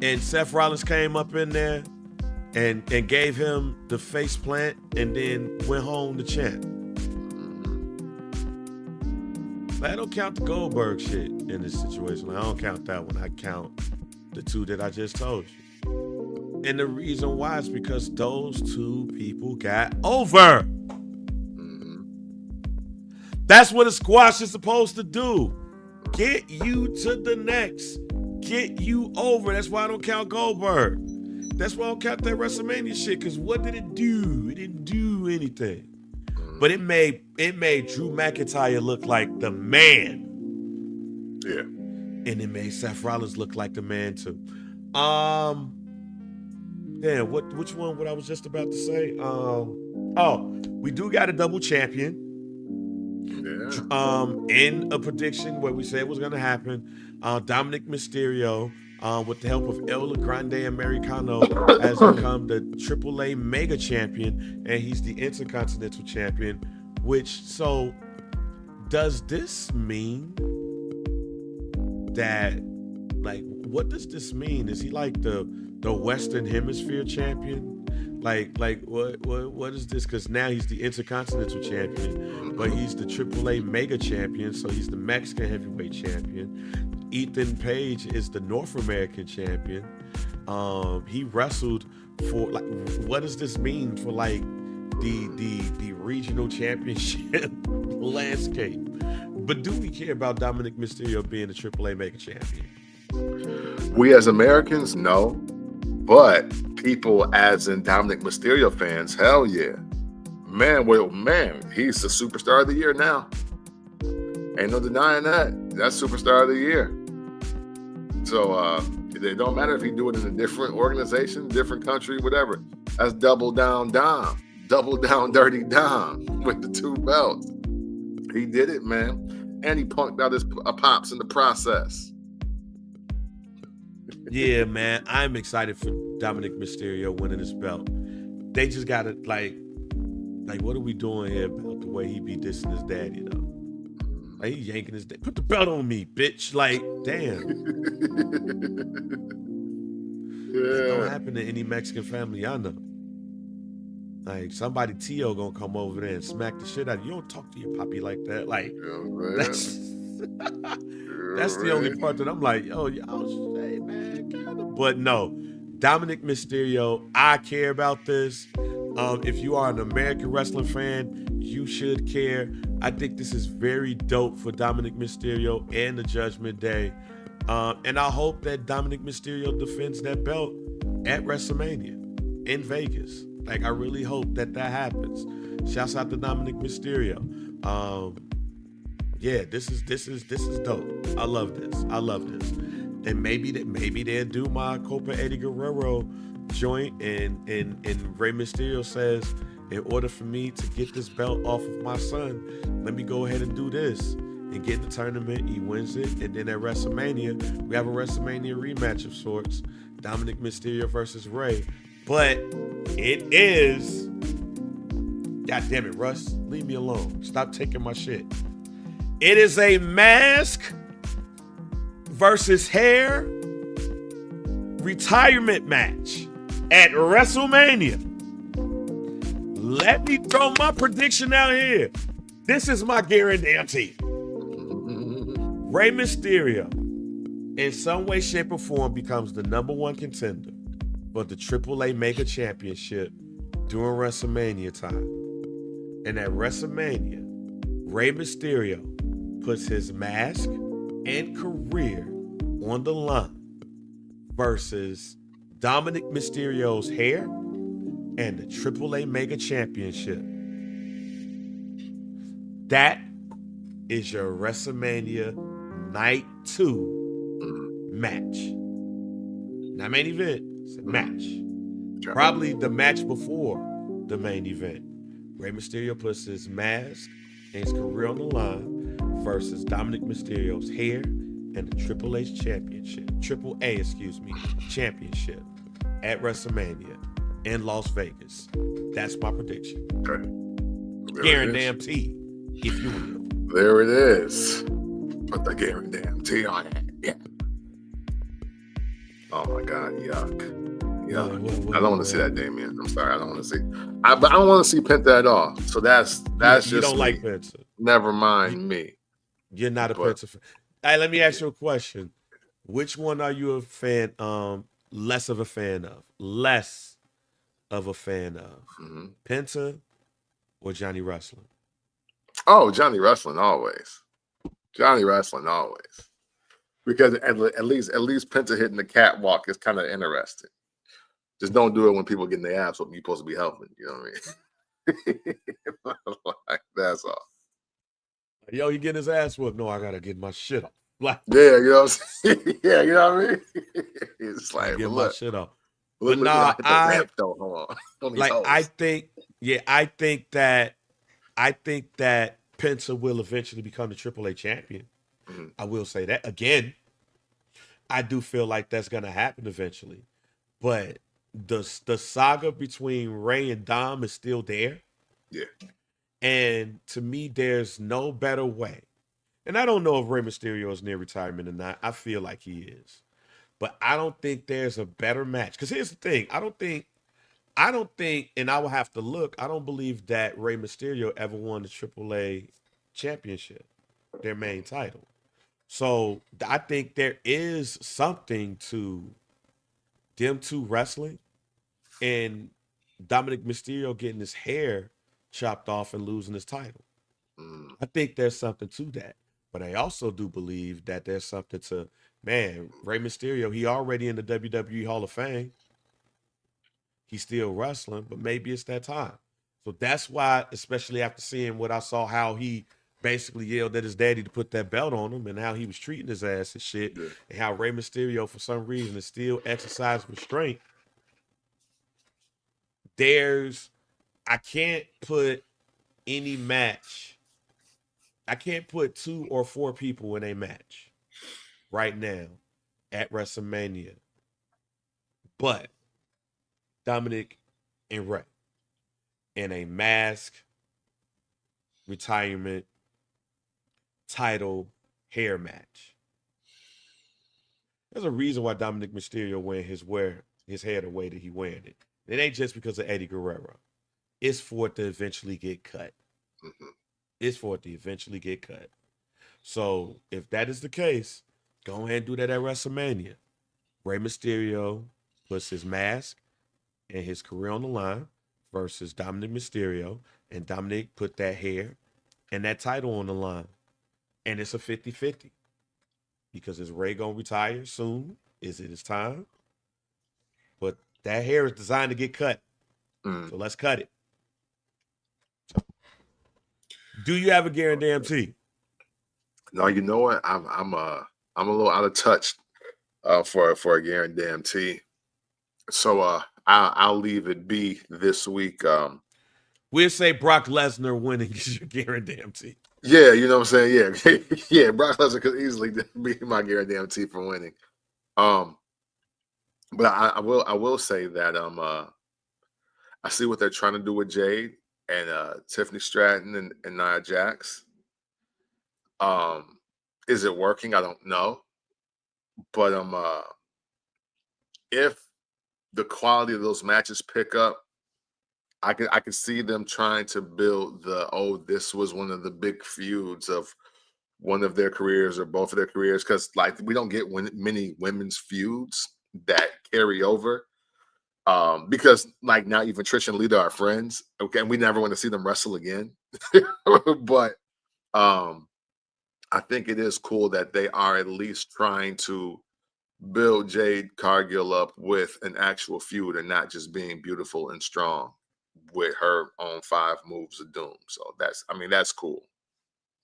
And Seth Rollins came up in there and gave him the face plant and then went home the champ. I don't count the Goldberg shit in this situation. I don't count that one. I count the two that I just told you. And the reason why is because those two people got over. That's what a squash is supposed to do. Get you to the next. Get you over. That's why I don't count Goldberg. That's why I don't count that WrestleMania shit, because what did it do? It didn't do anything. But it made Drew McIntyre look like the man. Yeah. And it made Seth Rollins look like the man too. Damn, which one what I was just about to say? We do got a double champion. Yeah. In a prediction where we said it was gonna happen. Dominic Mysterio, with the help of El Grande Americano, has become the AAA Mega Champion, and he's the Intercontinental Champion. So does this mean that, like, what does this mean? Is he like the Western Hemisphere Champion? Like what is this? Because now he's the Intercontinental Champion, but he's the AAA Mega Champion, so he's the Mexican Heavyweight Champion. Ethan Page is the North American Champion. He wrestled for, like, what does this mean for, like, the regional championship landscape? But do we care about Dominic Mysterio being the AAA Mega Champion? We as Americans, no. But people as in Dominic Mysterio fans, hell yeah. Man, he's the superstar of the year now. Ain't no denying that. That's superstar of the year. So it don't matter if he do it in a different organization, different country, whatever. That's double down Dom. Double down Dirty Dom with the 2 belts. He did it, man. And he punked out his pops in the process. Yeah, man. I'm excited for Dominic Mysterio winning this belt. They just got to, like, what are we doing here about the way he be dissing his daddy, though? Like, he yanking his daddy. Put the belt on me, bitch. Like, damn. It don't happen to any Mexican family I know. Like, somebody Tio gonna come over there and smack the shit out of you. You don't talk to your poppy like that. Like, that's the only part that I'm like, yo, y'all say, man. But no, Dominic Mysterio, I care about this. If you are an American wrestling fan, you should care. I think this is very dope for Dominic Mysterio and the Judgment Day. And I hope that Dominic Mysterio defends that belt at WrestleMania in Vegas. Like, I really hope that happens. Shouts out to Dominic Mysterio. Yeah, this is dope. I love this. And maybe they'll do my Copa Eddie Guerrero joint, and Rey Mysterio says, in order for me to get this belt off of my son, let me go ahead and do this and get in the tournament. He wins it, and then at WrestleMania, we have a WrestleMania rematch of sorts. Dominic Mysterio versus Rey. But it is, God damn it, Russ, leave me alone. Stop taking my shit. It is a mask versus hair retirement match at WrestleMania. Let me throw my prediction out here. This is my guarantee. Rey Mysterio, in some way, shape, or form, becomes the #1 contender for the AAA Mega Championship during WrestleMania time. And at WrestleMania, Rey Mysterio puts his mask and career on the line versus Dominic Mysterio's hair and the AAA Mega Championship. That is your WrestleMania Night 2 match. Not main event, it's a match. Probably the match before the main event. Rey Mysterio puts his mask and his career on the line versus Dominic Mysterio's hair and the AAA championship at WrestleMania in Las Vegas. That's my prediction. Okay. Guarantee, if you will. There it is. Put the guarantee on it. Yeah. Oh my God, yuck. I don't want to see that, Damien. I'm sorry, I don't want to see. But I don't want to see Penta at all. So that's just you don't me. like Penta. Never mind me. You're not a Penta fan. Hey, let me ask you a question. Which one are you a fan? Less of a fan of? Mm-hmm. Penta or Johnny Wrestling? Oh, Johnny Wrestling always. Because at least Penta hitting the catwalk is kind of interesting. Just don't do it when people getting their ass whooped. You're supposed to be helping. You know what I mean? Like, that's all. Yo, he getting his ass whooped. No, I gotta get my shit off. Like, yeah, you know what I'm saying? Yeah, you know what I mean? It's like, get my shit off. But nah, I think that Penta will eventually become the AAA champion. Mm-hmm. I will say that again. I do feel like that's gonna happen eventually, but the saga between Rey and Dom is still there. Yeah. And to me, there's no better way. And I don't know if Rey Mysterio is near retirement or not. I feel like he is. But I don't think there's a better match. Because here's the thing. I don't think, and I will have to look, I don't believe that Rey Mysterio ever won the AAA championship, their main title. So I think there is something to them two wrestling and Dominic Mysterio getting his hair chopped off and losing his title. I think there's something to that. But I also do believe that there's something to, man, Rey Mysterio, he already in the WWE Hall of Fame. He's still wrestling, but maybe it's that time. So that's why, especially after seeing what I saw, how he basically yelled at his daddy to put that belt on him and how he was treating his ass and shit, and how Rey Mysterio, for some reason, is still exercising restraint. I can't put any match. I can't put 2 or 4 people in a match right now at WrestleMania, but Dominic and Rey in a mask, retirement, title, hair match. There's a reason why Dominic Mysterio wearing his hair the way that he wearing it. It ain't just because of Eddie Guerrero. It's for it to eventually get cut. Mm-hmm. It's for it to eventually get cut. So if that is the case, go ahead and do that at WrestleMania. Rey Mysterio puts his mask and his career on the line versus Dominic Mysterio, and Dominic put that hair and that title on the line. And it's a 50-50. Because is Rey going to retire soon? Is it his time? But that hair is designed to get cut. So let's cut it. Do you have a guarantee? No, you know what? I'm a little out of touch for a guarantee. So I'll leave it be this week. We'll say Brock Lesnar winning is your guarantee. Yeah, you know what I'm saying? Yeah. Yeah, Brock Lesnar could easily be my guarantee for winning. But I will say that I see what they're trying to do with Jade and Tiffany Stratton and Nia Jax. Is it working? I don't know. But if the quality of those matches pick up, I can see them trying to build this was one of the big feuds of one of their careers or both of their careers, because like we don't get many women's feuds that carry over. Because like now even Trish and Lita are friends, okay, and we never want to see them wrestle again. But I think it is cool that they are at least trying to build Jade Cargill up with an actual feud and not just being beautiful and strong with her own 5 moves of doom. So that's cool.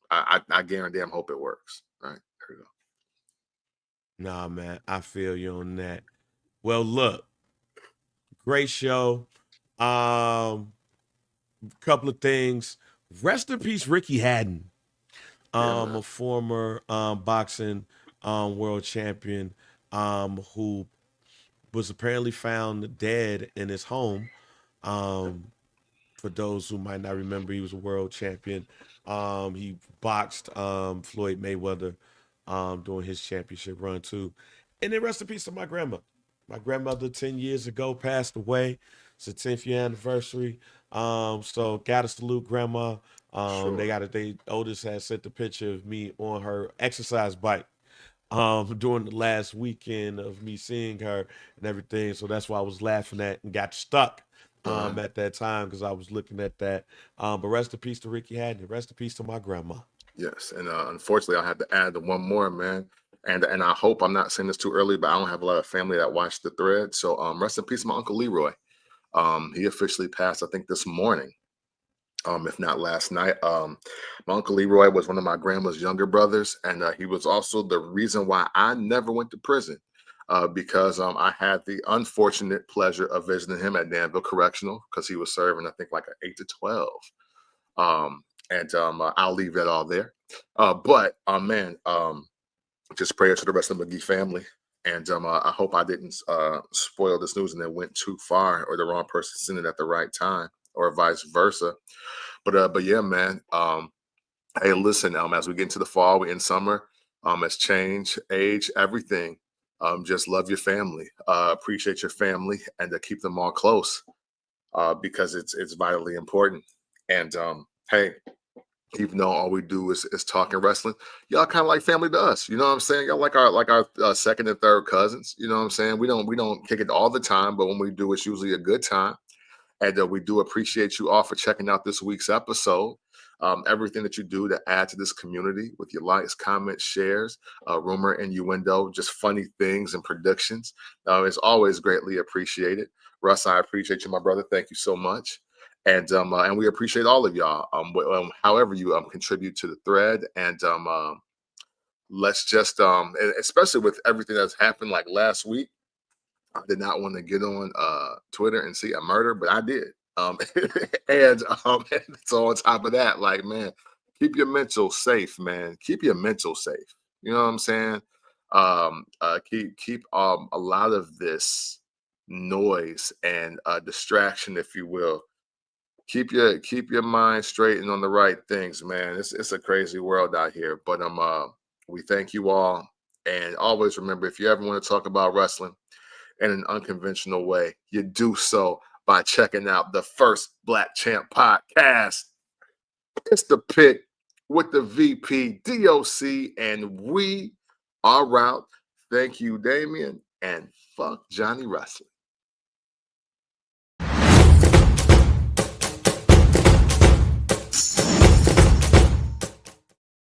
I guarantee hope it works. All right, there we go. Nah, man, I feel you on that. Well, look, great show. Couple of things. Rest in peace, Ricky Hadden. A former boxing world champion who was apparently found dead in his home. For those who might not remember, he was a world champion. He boxed Floyd Mayweather during his championship run too. And then rest in peace to my grandma. My grandmother 10 years ago passed away. It's the 10th year anniversary. So gotta salute grandma. Sure. They Otis had sent the picture of me on her exercise bike during the last weekend of me seeing her and everything. So that's why I was laughing at and got stuck at that time because I was looking at that. But rest in peace to Ricky Hadden. Rest in peace to my grandma. Yes, and unfortunately, I had to add the one more, man. And I hope I'm not saying this too early, but I don't have a lot of family that watched the thread. So rest in peace, my uncle Leroy. He officially passed, I think, this morning. If not last night. My uncle Leroy was one of my grandma's younger brothers, and he was also the reason why I never went to prison. Because I had the unfortunate pleasure of visiting him at Danville Correctional because he was serving, I think, like an 8 to 12. And I'll leave that all there. But man, just prayers to the rest of the McGee family. And I hope I didn't spoil this news and it went too far or the wrong person seen it at the right time or vice versa. But yeah, man. Hey, listen, as we get into the fall, we're in summer, as change, age, everything. Just love your family, appreciate your family, and to keep them all close because it's vitally important. And hey, even though all we do is talking wrestling, y'all kind of like family to us. You know what I'm saying? Y'all like our second and third cousins. You know what I'm saying? We don't kick it all the time, but when we do, it's usually a good time. And we do appreciate you all for checking out this week's episode. Everything that you do to add to this community with your likes, comments, shares, rumor, innuendo, just funny things and predictions is always greatly appreciated. Russ, I appreciate you, my brother. Thank you so much. And we appreciate all of y'all. However you contribute to the thread, and let's just especially with everything that's happened like last week. I did not want to get on Twitter and see a murder, but I did. And so on top of that, like, man, keep your mental safe, man. Keep your mental safe. You know what I'm saying? Keep a lot of this noise and distraction, if you will. Keep your mind straight and on the right things, man. It's a crazy world out here, but we thank you all, and always remember, if you ever want to talk about wrestling in an unconventional way, you do so by checking out the First Black Champ podcast. It's the pick with the VP DOC, and we are out. Thank you, Damien, and fuck Johnny Wrestling.